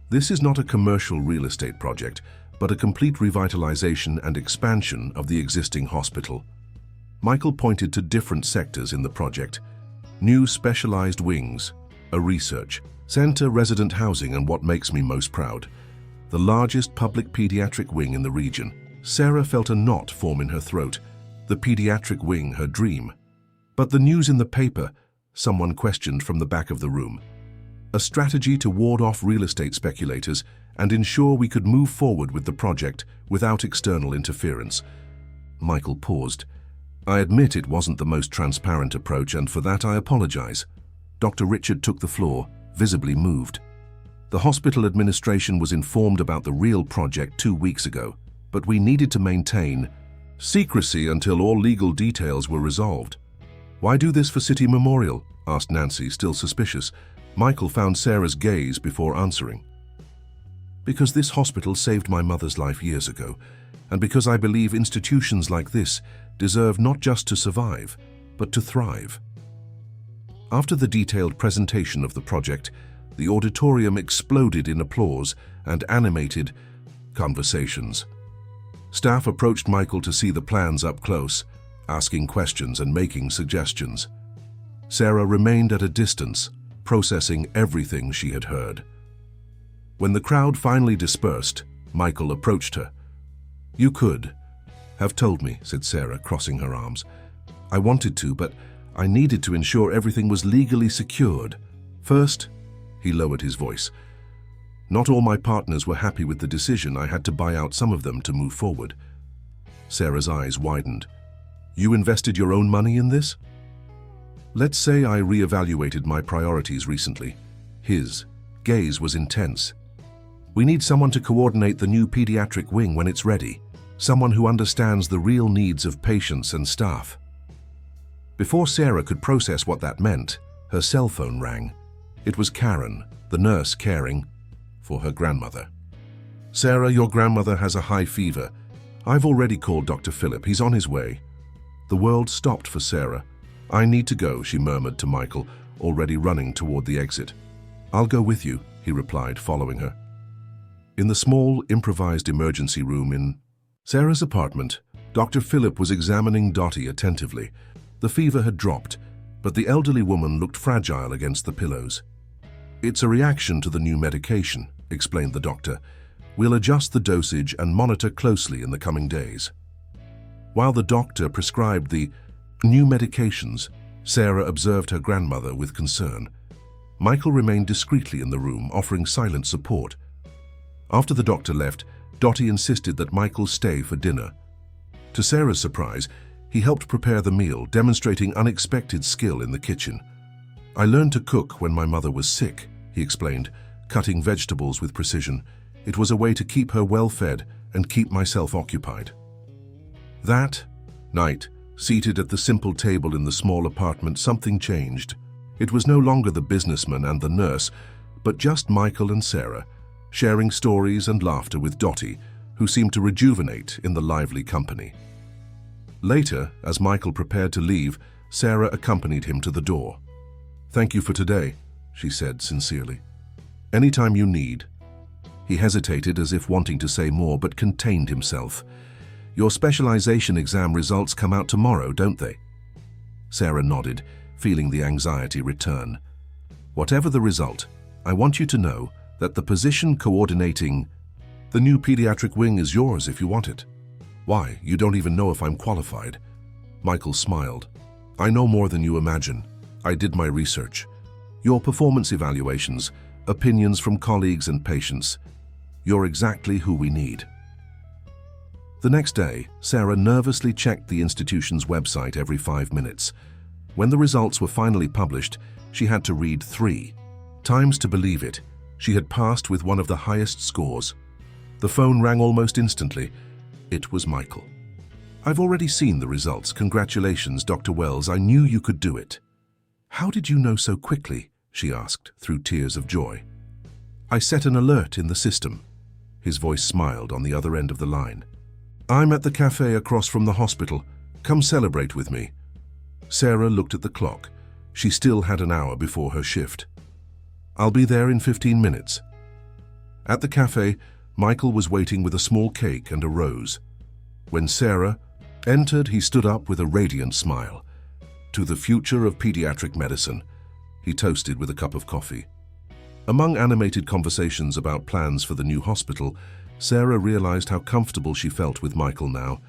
This is not a commercial real estate project, but a complete revitalization and expansion of the existing hospital. Michael pointed to different sectors in the project: new specialized wings, a research center, resident housing, and what makes me most proud, the largest public pediatric wing in the region. Sarah felt a knot form in her throat. The pediatric wing, her dream. "But the news in the paper," someone questioned from the back of the room. "A strategy to ward off real estate speculators and ensure we could move forward with the project without external interference." Michael paused. "I admit it wasn't the most transparent approach, and for that I apologize." Dr. Richard took the floor, visibly moved. "The hospital administration was informed about the real project 2 weeks ago, but we needed to maintain secrecy until all legal details were resolved." "Why do this for City Memorial?" asked Nancy, still suspicious. Michael found Sarah's gaze before answering. "Because this hospital saved my mother's life years ago, and because I believe institutions like this deserve not just to survive, but to thrive." After the detailed presentation of the project, the auditorium exploded in applause and animated conversations. Staff approached Michael to see the plans up close, asking questions and making suggestions. Sarah remained at a distance, processing everything she had heard. When the crowd finally dispersed, Michael approached her. "You could have told me," said Sarah, crossing her arms. "I wanted to, but I needed to ensure everything was legally secured. First," he lowered his voice, "not all my partners were happy with the decision. I had to buy out some of them to move forward." Sarah's eyes widened. "You invested your own money in this?" "Let's say I reevaluated my priorities recently." His gaze was intense. "We need someone to coordinate the new pediatric wing when it's ready. Someone who understands the real needs of patients and staff." Before Sarah could process what that meant, her cell phone rang. It was Karen, the nurse caring for her grandmother. "Sarah, your grandmother has a high fever. I've already called Dr. Philip. He's on his way." The world stopped for Sarah. "I need to go," she murmured to Michael, already running toward the exit. "I'll go with you," he replied, following her. In the small, improvised emergency room in Sarah's apartment, Dr. Philip was examining Dottie attentively. The fever had dropped, but the elderly woman looked fragile against the pillows. "It's a reaction to the new medication," explained the doctor. "We'll adjust the dosage and monitor closely in the coming days." While the doctor prescribed the new medications, Sarah observed her grandmother with concern. Michael remained discreetly in the room, offering silent support. After the doctor left, Dottie insisted that Michael stay for dinner. To Sarah's surprise, he helped prepare the meal, demonstrating unexpected skill in the kitchen. "I learned to cook when my mother was sick," he explained, cutting vegetables with precision. "It was a way to keep her well-fed and keep myself occupied." That night, seated at the simple table in the small apartment, something changed. It was no longer the businessman and the nurse, but just Michael and Sarah, sharing stories and laughter with Dottie, who seemed to rejuvenate in the lively company. Later, as Michael prepared to leave, Sarah accompanied him to the door. "Thank you for today," she said sincerely. "Anytime you need." He hesitated as if wanting to say more, but contained himself. "Your specialization exam results come out tomorrow, don't they?" Sarah nodded, feeling the anxiety return. "Whatever the result, I want you to know that the position coordinating the new pediatric wing is yours if you want it." "Why, you don't even know if I'm qualified." Michael smiled. "I know more than you imagine. I did my research. Your performance evaluations, opinions from colleagues and patients. You're exactly who we need." The next day, Sarah nervously checked the institution's website every 5 minutes. When the results were finally published, she had to read 3 times to believe it. She had passed with one of the highest scores. The phone rang almost instantly. It was Michael. "I've already seen the results. Congratulations, Dr. Wells. I knew you could do it." "How did you know so quickly?" she asked, through tears of joy. "I set an alert in the system." His voice smiled on the other end of the line. "I'm at the cafe across from the hospital. Come celebrate with me." Sarah looked at the clock. She still had an hour before her shift. "I'll be there in 15 minutes. At the cafe, Michael was waiting with a small cake and a rose. When Sarah entered, he stood up with a radiant smile. "To the future of pediatric medicine," he toasted with a cup of coffee. Among animated conversations about plans for the new hospital, Sarah realized how comfortable she felt with Michael now.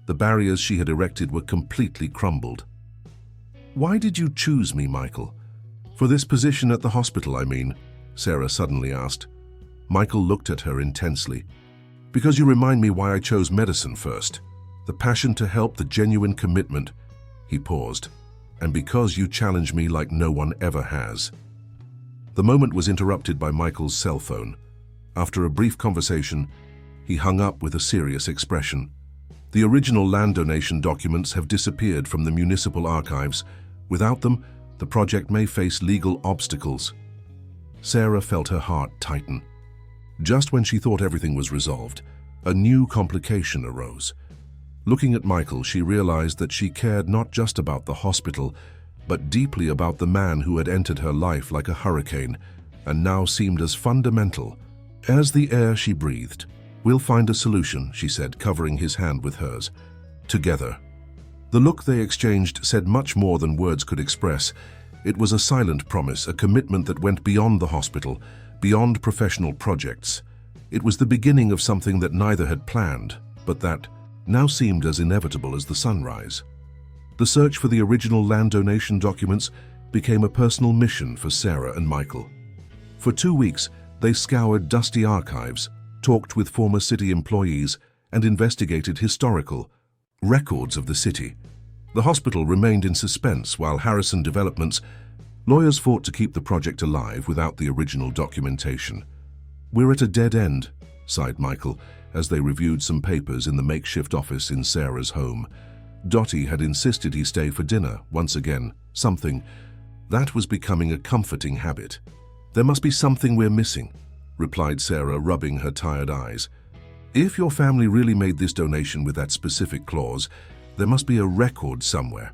The barriers she had erected were completely crumbled. "Why did you choose me, Michael? For this position at the hospital, I mean," Sarah suddenly asked. Michael looked at her intensely. "Because you remind me why I chose medicine first. The passion to help, the genuine commitment." He paused. "And because you challenge me like no one ever has." The moment was interrupted by Michael's cell phone. After a brief conversation, he hung up with a serious expression. "The original land donation documents have disappeared from the municipal archives. Without them, the project may face legal obstacles." Sarah felt her heart tighten. Just when she thought everything was resolved, a new complication arose. Looking at Michael, she realized that she cared not just about the hospital, but deeply about the man who had entered her life like a hurricane and now seemed as fundamental as the air she breathed. "We'll find a solution," she said, covering his hand with hers. "Together." The look they exchanged said much more than words could express. It was a silent promise, a commitment that went beyond the hospital, beyond professional projects. It was the beginning of something that neither had planned, but that now seemed as inevitable as the sunrise. The search for the original land donation documents became a personal mission for Sarah and Michael. For 2 weeks, they scoured dusty archives, talked with former city employees, and investigated historical records of the city. The hospital remained in suspense while Harrison Developments lawyers fought to keep the project alive without the original documentation. "We're at a dead end," sighed Michael as they reviewed some papers in the makeshift office in Sarah's home. Dottie had insisted he stay for dinner once again, something that was becoming a comforting habit. "There must be something we're missing," replied Sarah, rubbing her tired eyes. "If your family really made this donation with that specific clause, there must be a record somewhere."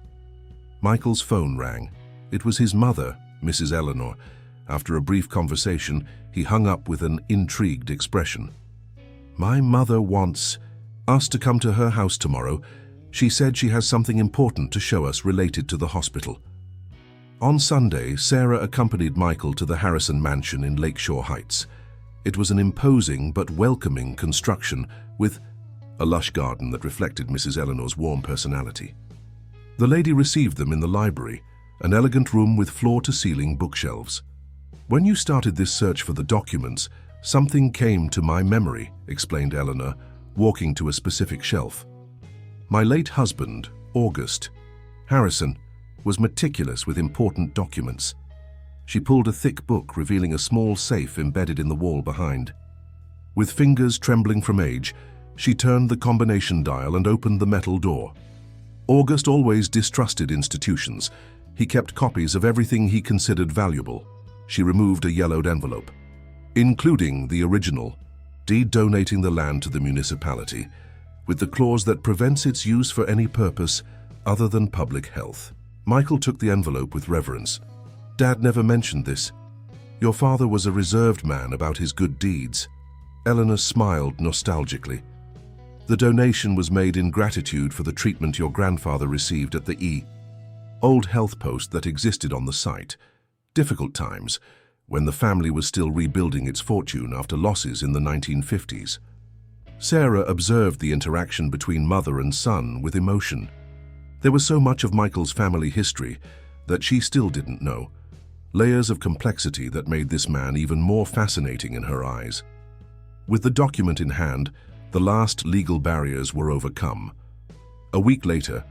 Michael's phone rang. It was his mother, Mrs. Eleanor. After a brief conversation, he hung up with an intrigued expression. "My mother wants us to come to her house tomorrow. She said she has something important to show us related to the hospital." On Sunday, Sarah accompanied Michael to the Harrison mansion in Lakeshore Heights. It was an imposing but welcoming construction with a lush garden that reflected Mrs. Eleanor's warm personality. The lady received them in the library, an elegant room with floor-to-ceiling bookshelves. "When you started this search for the documents, something came to my memory," explained Eleanor, walking to a specific shelf. "My late husband, August Harrison, was meticulous with important documents." She pulled a thick book, revealing a small safe embedded in the wall behind. With fingers trembling from age, she turned the combination dial and opened the metal door. August always distrusted institutions. He kept copies of everything he considered valuable. She removed a yellowed envelope, including the original, donating the land to the municipality, with the clause that prevents its use for any purpose other than public health. Michael took the envelope with reverence. "Dad never mentioned this. Your father was a reserved man about his good deeds." Eleanor smiled nostalgically. "The donation was made in gratitude for the treatment your grandfather received at the old health post that existed on the site. Difficult times, when the family was still rebuilding its fortune after losses in the 1950s. Sarah observed the interaction between mother and son with emotion. There was so much of Michael's family history that she still didn't know. layers of complexity that made this man even more fascinating in her eyes. With the document in hand, the last legal barriers were overcome. A week later,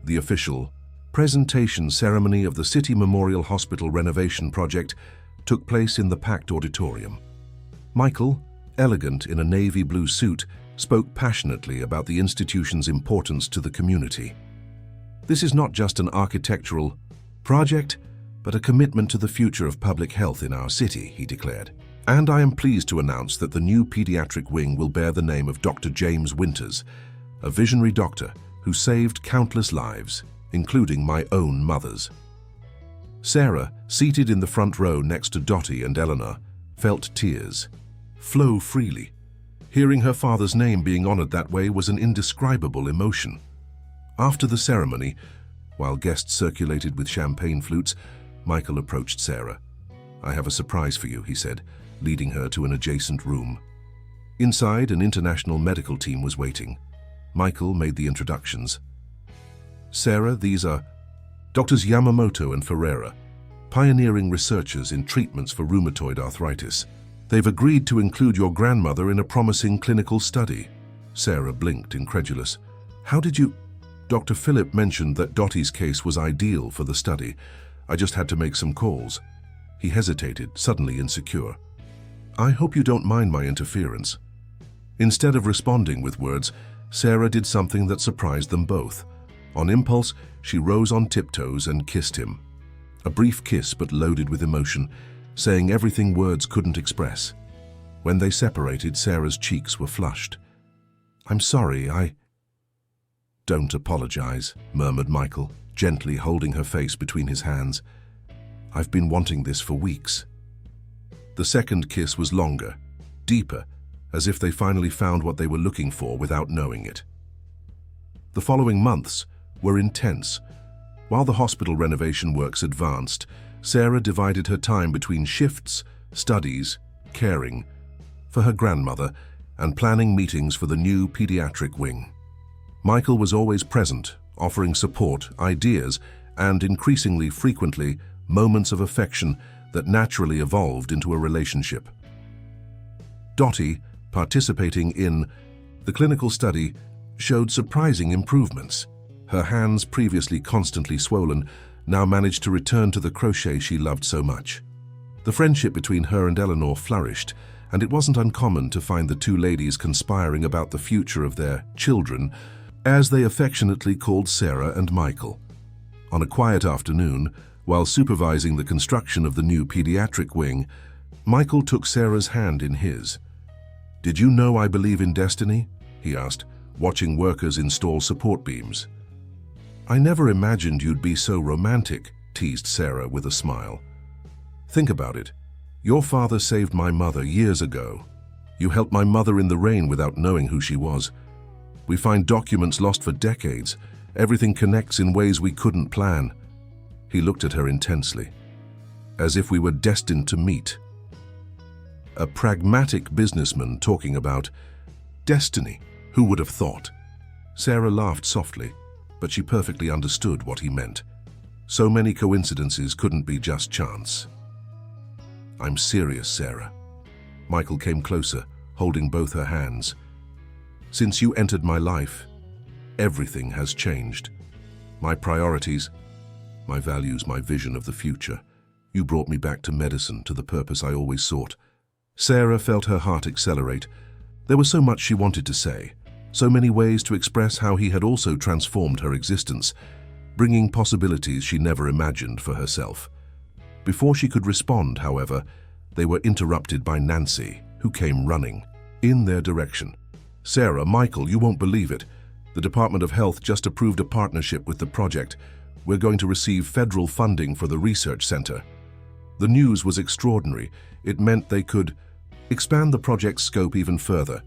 the official presentation ceremony of the City Memorial Hospital renovation project took place in the packed auditorium. Michael, elegant in a navy blue suit, spoke passionately about the institution's importance to the community. "This is not just an architectural project, but a commitment to the future of public health in our city," he declared. "And I am pleased to announce that the new pediatric wing will bear the name of Dr. James Winters, a visionary doctor who saved countless lives, including my own mother's." Sarah, seated in the front row next to Dottie and Eleanor, felt tears flow freely. Hearing her father's name being honored that way was an indescribable emotion. After the ceremony, while guests circulated with champagne flutes, Michael approached Sarah. "I have a surprise for you," he said, leading her to an adjacent room. Inside, an international medical team was waiting. Michael made the introductions. "Sarah, these are Doctors Yamamoto and Ferreira, pioneering researchers in treatments for rheumatoid arthritis. They've agreed to include your grandmother in a promising clinical study." Sarah blinked, incredulous. "How did you—" "Dr. Philip mentioned that Dottie's case was ideal for the study. I just had to make some calls." He hesitated, suddenly insecure. "I hope you don't mind my interference." Instead of responding with words, Sarah did something that surprised them both. On impulse, she rose on tiptoes and kissed him. A brief kiss, but loaded with emotion, saying everything words couldn't express. When they separated, Sarah's cheeks were flushed. "I'm sorry, I—" "Don't apologize," murmured Michael, gently holding her face between his hands. "I've been wanting this for weeks." The second kiss was longer, deeper, as if they finally found what they were looking for without knowing it. The following months were intense. While the hospital renovation works advanced, Sarah divided her time between shifts, studies, caring for her grandmother, and planning meetings for the new pediatric wing. Michael was always present, offering support, ideas, and increasingly frequently moments of affection that naturally evolved into a relationship. Dottie, participating in the clinical study, showed surprising improvements. Her hands, previously constantly swollen, now managed to return to the crochet she loved so much. The friendship between her and Eleanor flourished, and it wasn't uncommon to find the two ladies conspiring about the future of their children, as they affectionately called Sarah and Michael. On a quiet afternoon, while supervising the construction of the new pediatric wing, Michael took Sarah's hand in his. "Did you know I believe in destiny?" he asked, watching workers install support beams. "I never imagined you'd be so romantic," teased Sarah with a smile. "Think about it. Your father saved my mother years ago. You helped my mother in the rain without knowing who she was. We find documents lost for decades. Everything connects in ways we couldn't plan." He looked at her intensely, as if we were destined to meet. A pragmatic businessman talking about destiny. Who would have thought? Sarah laughed softly, but she perfectly understood what he meant. So many coincidences couldn't be just chance. "I'm serious, Sarah." Michael came closer, holding both her hands. "Since you entered my life, everything has changed. My priorities, my values, my vision of the future. You brought me back to medicine, to the purpose I always sought." Sarah felt her heart accelerate. There was so much she wanted to say, so many ways to express how he had also transformed her existence, bringing possibilities she never imagined for herself. Before she could respond, however, they were interrupted by Nancy, who came running in their direction. "Sarah, Michael, you won't believe it. The Department of Health just approved a partnership with the project. We're going to receive federal funding for the research center." The news was extraordinary. It meant they could expand the project's scope even further,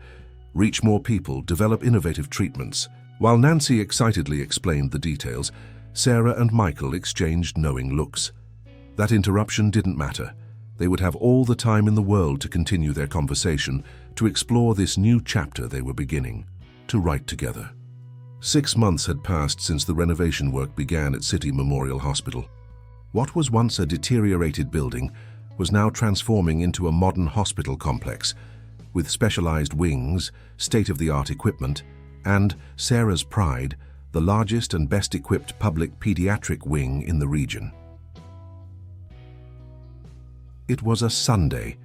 reach more people, develop innovative treatments. While Nancy excitedly explained the details, Sarah and Michael exchanged knowing looks. That interruption didn't matter. They would have all the time in the world to continue their conversation, to explore this new chapter they were beginning, to write together. 6 months had passed since the renovation work began at City Memorial Hospital. What was once a deteriorated building was now transforming into a modern hospital complex, with specialized wings, state-of-the-art equipment, and, Sarah's pride, the largest and best-equipped public pediatric wing in the region. It was a Sunday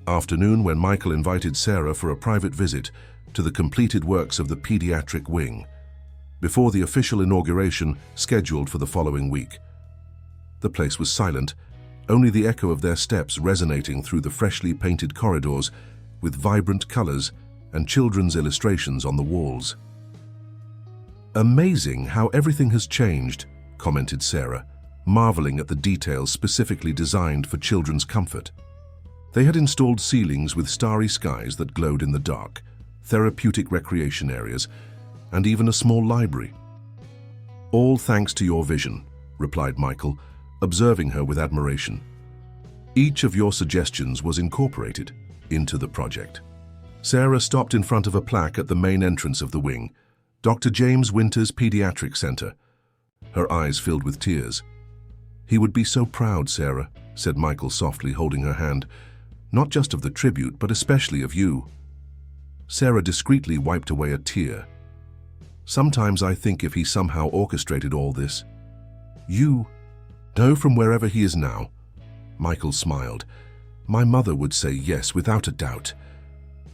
afternoon when Michael invited Sarah for a private visit to the completed works of the pediatric wing, before the official inauguration scheduled for the following week. The place was silent, only the echo of their steps resonating through the freshly painted corridors with vibrant colors and children's illustrations on the walls. "Amazing how everything has changed," commented Sarah, marveling at the details specifically designed for children's comfort. They had installed ceilings with starry skies that glowed in the dark, therapeutic recreation areas, and even a small library. "All thanks to your vision," replied Michael, observing her with admiration. "Each of your suggestions was incorporated into the project." Sarah stopped in front of a plaque at the main entrance of the wing, Dr. James Winter's Pediatric Center. Her eyes filled with tears. "He would be so proud, Sarah," said Michael softly, holding her hand. "Not just of the tribute, but especially of you." Sarah discreetly wiped away a tear. "Sometimes I think if he somehow orchestrated all this. You know from wherever he is now." Michael smiled. "My mother would say yes, without a doubt."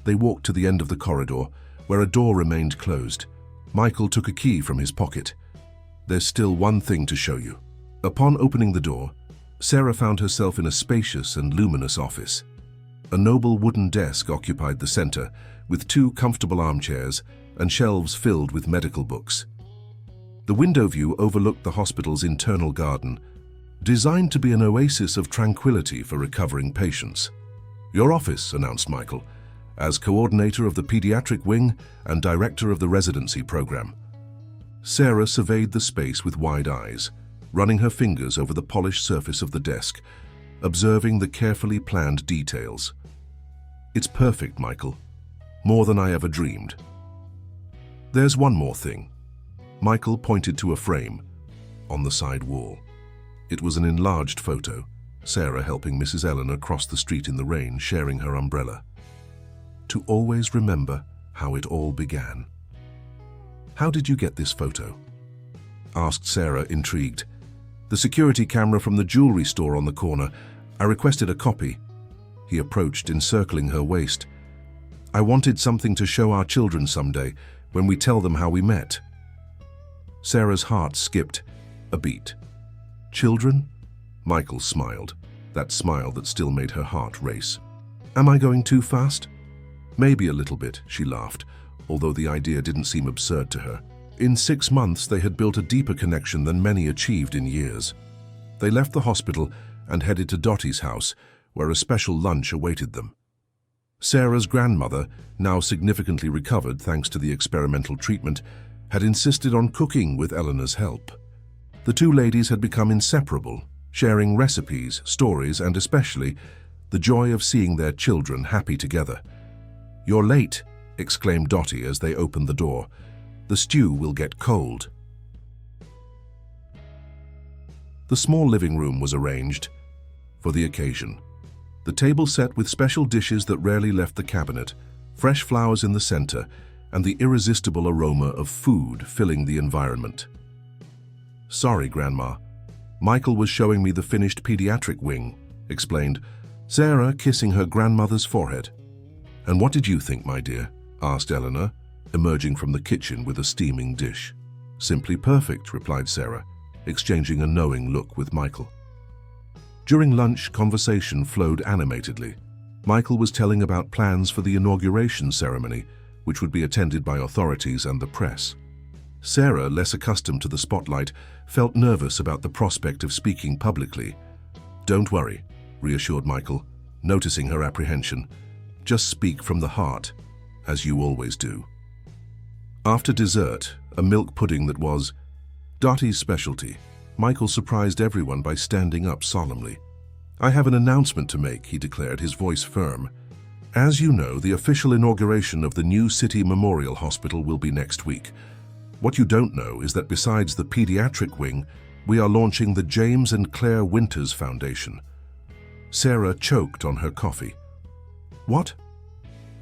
They walked to the end of the corridor, where a door remained closed. Michael took a key from his pocket. "There's still one thing to show you." Upon opening the door, Sarah found herself in a spacious and luminous office. A noble wooden desk occupied the center, with 2 comfortable armchairs and shelves filled with medical books. The window view overlooked the hospital's internal garden, designed to be an oasis of tranquility for recovering patients. "Your office," announced Michael, as coordinator of the pediatric wing and director of the residency program. Sarah surveyed the space with wide eyes, running her fingers over the polished surface of the desk, observing the carefully planned details. "It's perfect, Michael. More than I ever dreamed." "There's one more thing." Michael pointed to a frame on the side wall. It was an enlarged photo, Sarah helping Mrs. Eleanor cross the street in the rain, sharing her umbrella. "To always remember how it all began." "How did you get this photo?" asked Sarah, intrigued. "The security camera from the jewelry store on the corner. I requested a copy." He approached, encircling her waist. "I wanted something to show our children someday, when we tell them how we met." Sarah's heart skipped a beat. "Children?" Michael smiled, that smile that still made her heart race. "Am I going too fast?" "Maybe a little bit," she laughed, although the idea didn't seem absurd to her. In 6 months, they had built a deeper connection than many achieved in years. They left the hospital and headed to Dottie's house, where a special lunch awaited them. Sarah's grandmother, now significantly recovered thanks to the experimental treatment, had insisted on cooking with Eleanor's help. The 2 ladies had become inseparable, sharing recipes, stories, and especially the joy of seeing their children happy together. "You're late," exclaimed Dottie as they opened the door. "The stew will get cold." The small living room was arranged for the occasion. The table set with special dishes that rarely left the cabinet, fresh flowers in the center, and the irresistible aroma of food filling the environment. "Sorry, Grandma. Michael was showing me the finished pediatric wing," explained Sarah, kissing her grandmother's forehead. "And what did you think, my dear?" asked Eleanor, emerging from the kitchen with a steaming dish. "Simply perfect," replied Sarah, exchanging a knowing look with Michael. During lunch, conversation flowed animatedly. Michael was telling about plans for the inauguration ceremony, which would be attended by authorities and the press. Sarah, less accustomed to the spotlight, felt nervous about the prospect of speaking publicly. "Don't worry," reassured Michael, noticing her apprehension. "Just speak from the heart, as you always do." After dessert, a milk pudding that was Dottie's specialty, Michael surprised everyone by standing up solemnly. "I have an announcement to make," he declared, his voice firm. "As you know, the official inauguration of the new City Memorial Hospital will be next week. What you don't know is that besides the pediatric wing, We are launching the James and Claire Winters Foundation. Sarah choked on her coffee. What?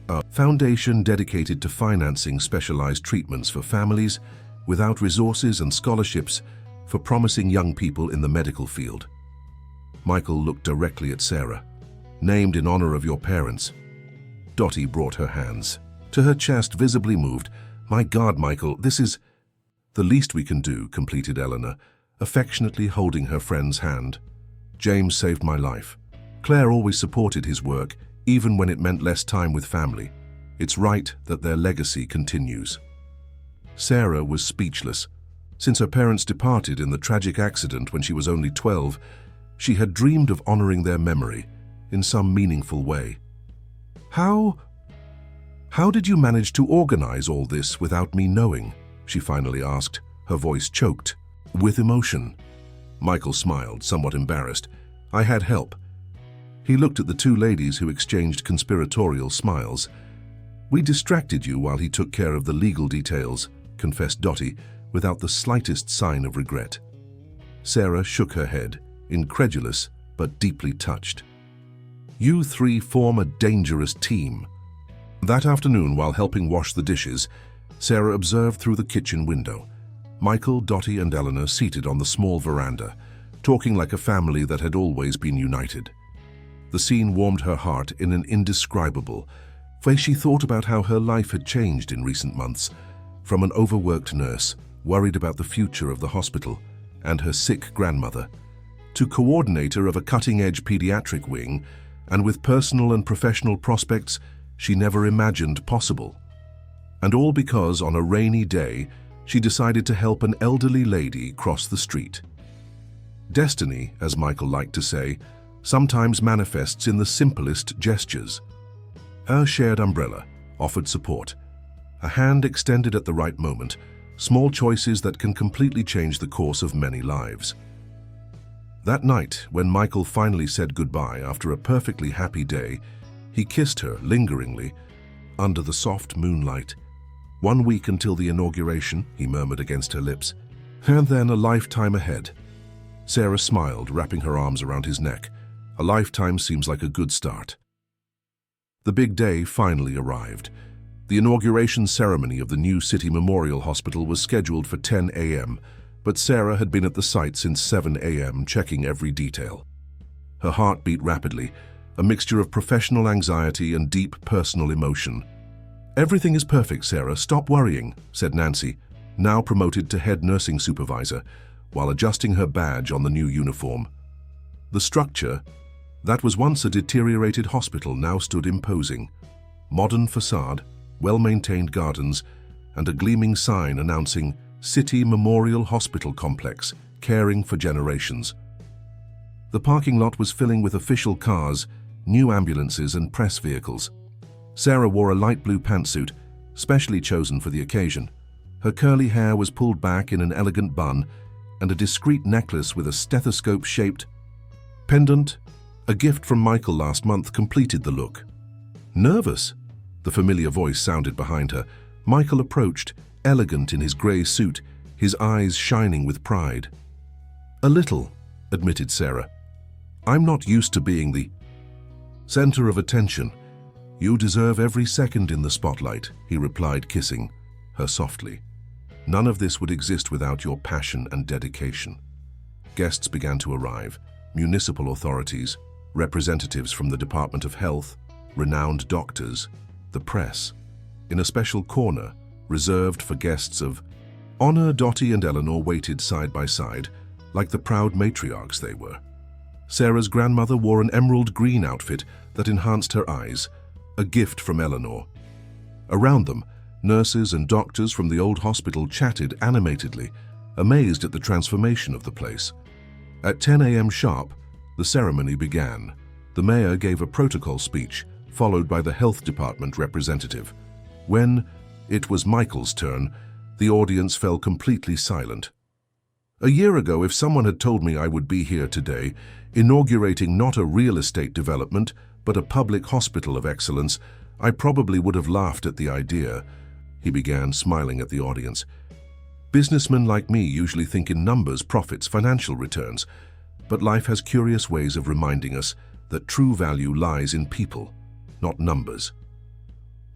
A foundation dedicated to financing specialized treatments for families without resources and scholarships for promising young people in the medical field. Michael looked directly at Sarah. Named in honor of your parents. Dottie brought her hands to her chest, visibly moved. My God, Michael, this is... The least we can do, completed Eleanor, affectionately holding her friend's hand. James saved my life. Claire always supported his work, even when it meant less time with family. It's right that their legacy continues. Sarah was speechless. Since her parents departed in the tragic accident when she was only 12, she had dreamed of honoring their memory in some meaningful way. How did you manage to organize all this without me knowing? She finally asked, her voice choked with emotion. Michael smiled, somewhat embarrassed. I had help. He looked at the two ladies who exchanged conspiratorial smiles. We distracted you while he took care of the legal details, confessed Dottie, without the slightest sign of regret. Sarah shook her head, incredulous but deeply touched. You three form a dangerous team. That afternoon, while helping wash the dishes, Sarah observed through the kitchen window. Michael, Dottie, and Eleanor seated on the small veranda, talking like a family that had always been united. The scene warmed her heart in an indescribable way. She thought about how her life had changed in recent months, from an overworked nurse, worried about the future of the hospital and her sick grandmother, to coordinator of a cutting-edge pediatric wing, and with personal and professional prospects she never imagined possible. And all because on a rainy day she decided to help an elderly lady cross the street. Destiny, as Michael liked to say, sometimes manifests in the simplest gestures. Her shared umbrella offered support, a hand extended at the right moment, small choices that can completely change the course of many lives. That night, when Michael finally said goodbye after a perfectly happy day, he kissed her lingeringly under the soft moonlight. 1 week until the inauguration, he murmured against her lips, and then a lifetime ahead. Sarah smiled, wrapping her arms around his neck. A lifetime seems like a good start. The big day finally arrived. The inauguration ceremony of the new City Memorial Hospital was scheduled for 10 a.m., but Sarah had been at the site since 7 a.m., checking every detail. Her heart beat rapidly, a mixture of professional anxiety and deep personal emotion. Everything is perfect, Sarah. Stop worrying, said Nancy, now promoted to head nursing supervisor, while adjusting her badge on the new uniform. The structure, that was once a deteriorated hospital, now stood imposing. Modern facade, well-maintained gardens, and a gleaming sign announcing City Memorial Hospital Complex, caring for generations. The parking lot was filling with official cars, new ambulances, and press vehicles. Sarah wore a light blue pantsuit, specially chosen for the occasion. Her curly hair was pulled back in an elegant bun, and a discreet necklace with a stethoscope-shaped pendant, a gift from Michael last month, completed the look. Nervous? The familiar voice sounded behind her. Michael approached, elegant in his grey suit, his eyes shining with pride. A little, admitted Sarah. I'm not used to being the center of attention. You deserve every second in the spotlight, he replied, kissing her softly. None of this would exist without your passion and dedication. Guests began to arrive, municipal authorities, representatives from the Department of Health, renowned doctors, the press. In a special corner, reserved for guests of honor, Dottie and Eleanor waited side by side, like the proud matriarchs they were. Sarah's grandmother wore an emerald green outfit that enhanced her eyes, a gift from Eleanor. Around them, nurses and doctors from the old hospital chatted animatedly, amazed at the transformation of the place. At 10 a.m. sharp, the ceremony began. The mayor gave a protocol speech, followed by the health department representative. When it was Michael's turn, the audience fell completely silent. A year ago, if someone had told me I would be here today, inaugurating not a real estate development, but a public hospital of excellence, I probably would have laughed at the idea. He began, smiling at the audience. Businessmen like me usually think in numbers, profits, financial returns, but life has curious ways of reminding us that true value lies in people, not numbers.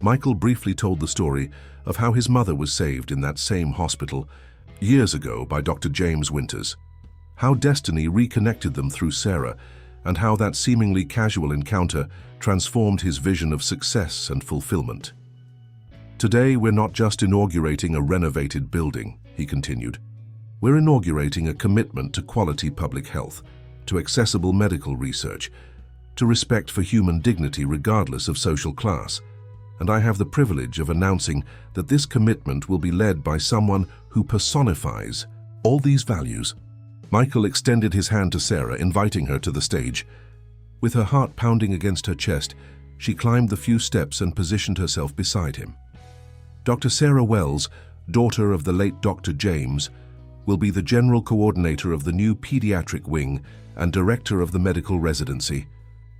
Michael briefly told the story of how his mother was saved in that same hospital years ago by Dr. James Winters, how destiny reconnected them through Sarah, and how that seemingly casual encounter transformed his vision of success and fulfillment. Today, we're not just inaugurating a renovated building, he continued. We're inaugurating a commitment to quality public health, to accessible medical research, to respect for human dignity regardless of social class. And I have the privilege of announcing that this commitment will be led by someone who personifies all these values. Michael extended his hand to Sarah, inviting her to the stage. With her heart pounding against her chest, she climbed the few steps and positioned herself beside him. Dr. Sarah Wells, daughter of the late Dr. James, will be the general coordinator of the new pediatric wing and director of the medical residency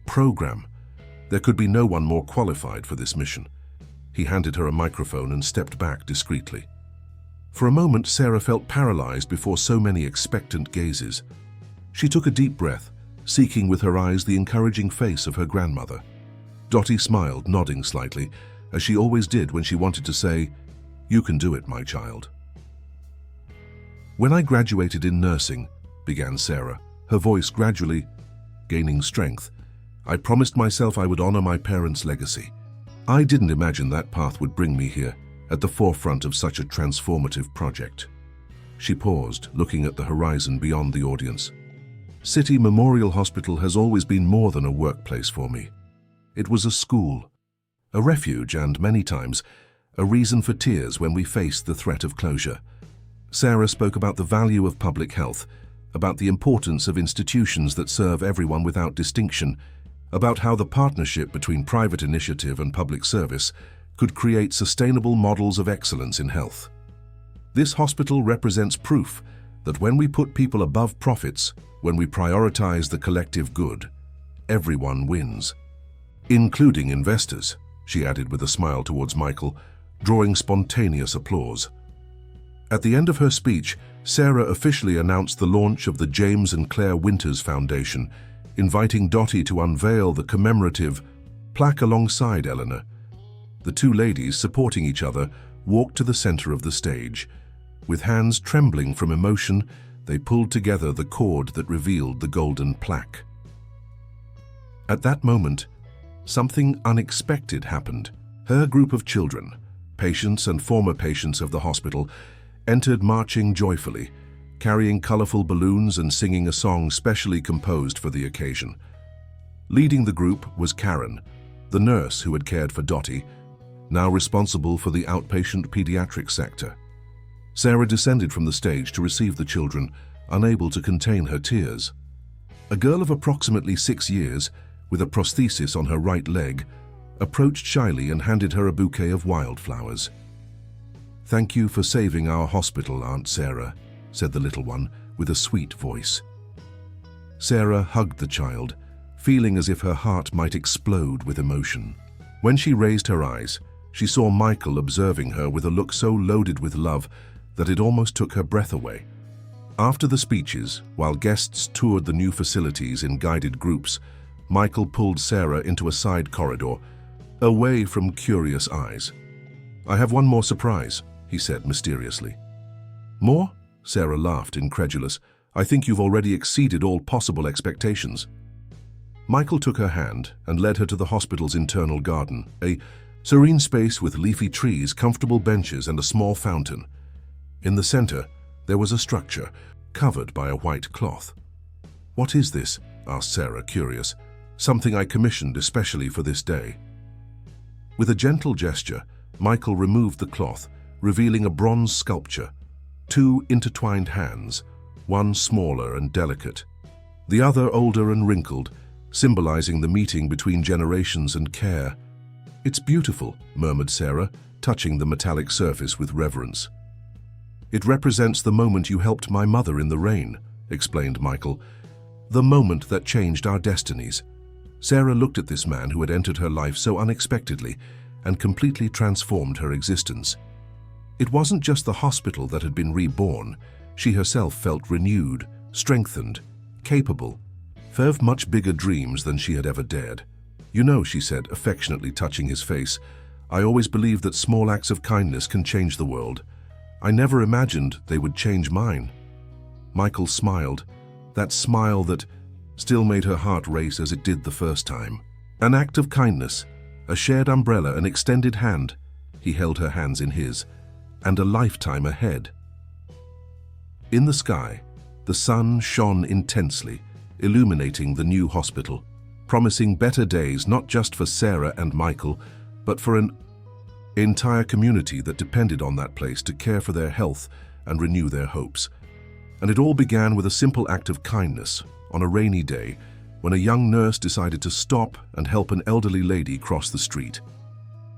program. There could be no one more qualified for this mission. He handed her a microphone and stepped back discreetly. For a moment, Sarah felt paralyzed before so many expectant gazes. She took a deep breath, seeking with her eyes the encouraging face of her grandmother. Dottie smiled, nodding slightly, as she always did when she wanted to say, "You can do it, my child." "When I graduated in nursing," began Sarah, her voice gradually gaining strength, "I promised myself I would honor my parents' legacy. I didn't imagine that path would bring me here, at the forefront of such a transformative project." She paused, looking at the horizon beyond the audience. "City Memorial Hospital has always been more than a workplace for me. It was a school, a refuge, and many times, a reason for tears when we faced the threat of closure." Sarah spoke about the value of public health, about the importance of institutions that serve everyone without distinction, about how the partnership between private initiative and public service could create sustainable models of excellence in health. "This hospital represents proof that when we put people above profits, when we prioritize the collective good, everyone wins, including investors," she added with a smile towards Michael, drawing spontaneous applause. At the end of her speech, Sarah officially announced the launch of the James and Claire Winters Foundation, inviting Dottie to unveil the commemorative plaque alongside Eleanor. The two ladies, supporting each other, walked to the center of the stage. With hands trembling from emotion, they pulled together the cord that revealed the golden plaque. At that moment, something unexpected happened. Her group of children, patients and former patients of the hospital, entered marching joyfully, carrying colorful balloons and singing a song specially composed for the occasion. Leading the group was Karen, the nurse who had cared for Dottie, now responsible for the outpatient pediatric sector. Sarah descended from the stage to receive the children, unable to contain her tears. A girl of approximately 6 years, with a prosthesis on her right leg, approached shyly and handed her a bouquet of wildflowers. "Thank you for saving our hospital, Aunt Sarah," said the little one with a sweet voice. Sarah hugged the child, feeling as if her heart might explode with emotion. When she raised her eyes, she saw Michael observing her with a look so loaded with love that it almost took her breath away. After the speeches, while guests toured the new facilities in guided groups, Michael pulled Sarah into a side corridor, away from curious eyes. "I have one more surprise," he said mysteriously. "More?" Sarah laughed, incredulous. "I think you've already exceeded all possible expectations." Michael took her hand and led her to the hospital's internal garden, a serene space with leafy trees, comfortable benches, and a small fountain. In the center, there was a structure, covered by a white cloth. "What is this?" asked Sarah, curious. "Something I commissioned especially for this day." With a gentle gesture, Michael removed the cloth, revealing a bronze sculpture, 2 intertwined hands, one smaller and delicate, the other older and wrinkled, symbolizing the meeting between generations and care. "It's beautiful," murmured Sarah, touching the metallic surface with reverence. "It represents the moment you helped my mother in the rain," explained Michael, "the moment that changed our destinies." Sarah looked at this man who had entered her life so unexpectedly and completely transformed her existence. It wasn't just the hospital that had been reborn. She herself felt renewed, strengthened, capable, of much bigger dreams than she had ever dared. "You know," she said, affectionately touching his face, "I always believed that small acts of kindness can change the world. I never imagined they would change mine." Michael smiled, that smile that still made her heart race as it did the first time. An act of kindness, a shared umbrella, an extended hand. He held her hands in his, and a lifetime ahead. In the sky, the sun shone intensely, illuminating the new hospital, promising better days not just for Sarah and Michael, but for an entire community that depended on that place to care for their health and renew their hopes. And it all began with a simple act of kindness on a rainy day when a young nurse decided to stop and help an elderly lady cross the street.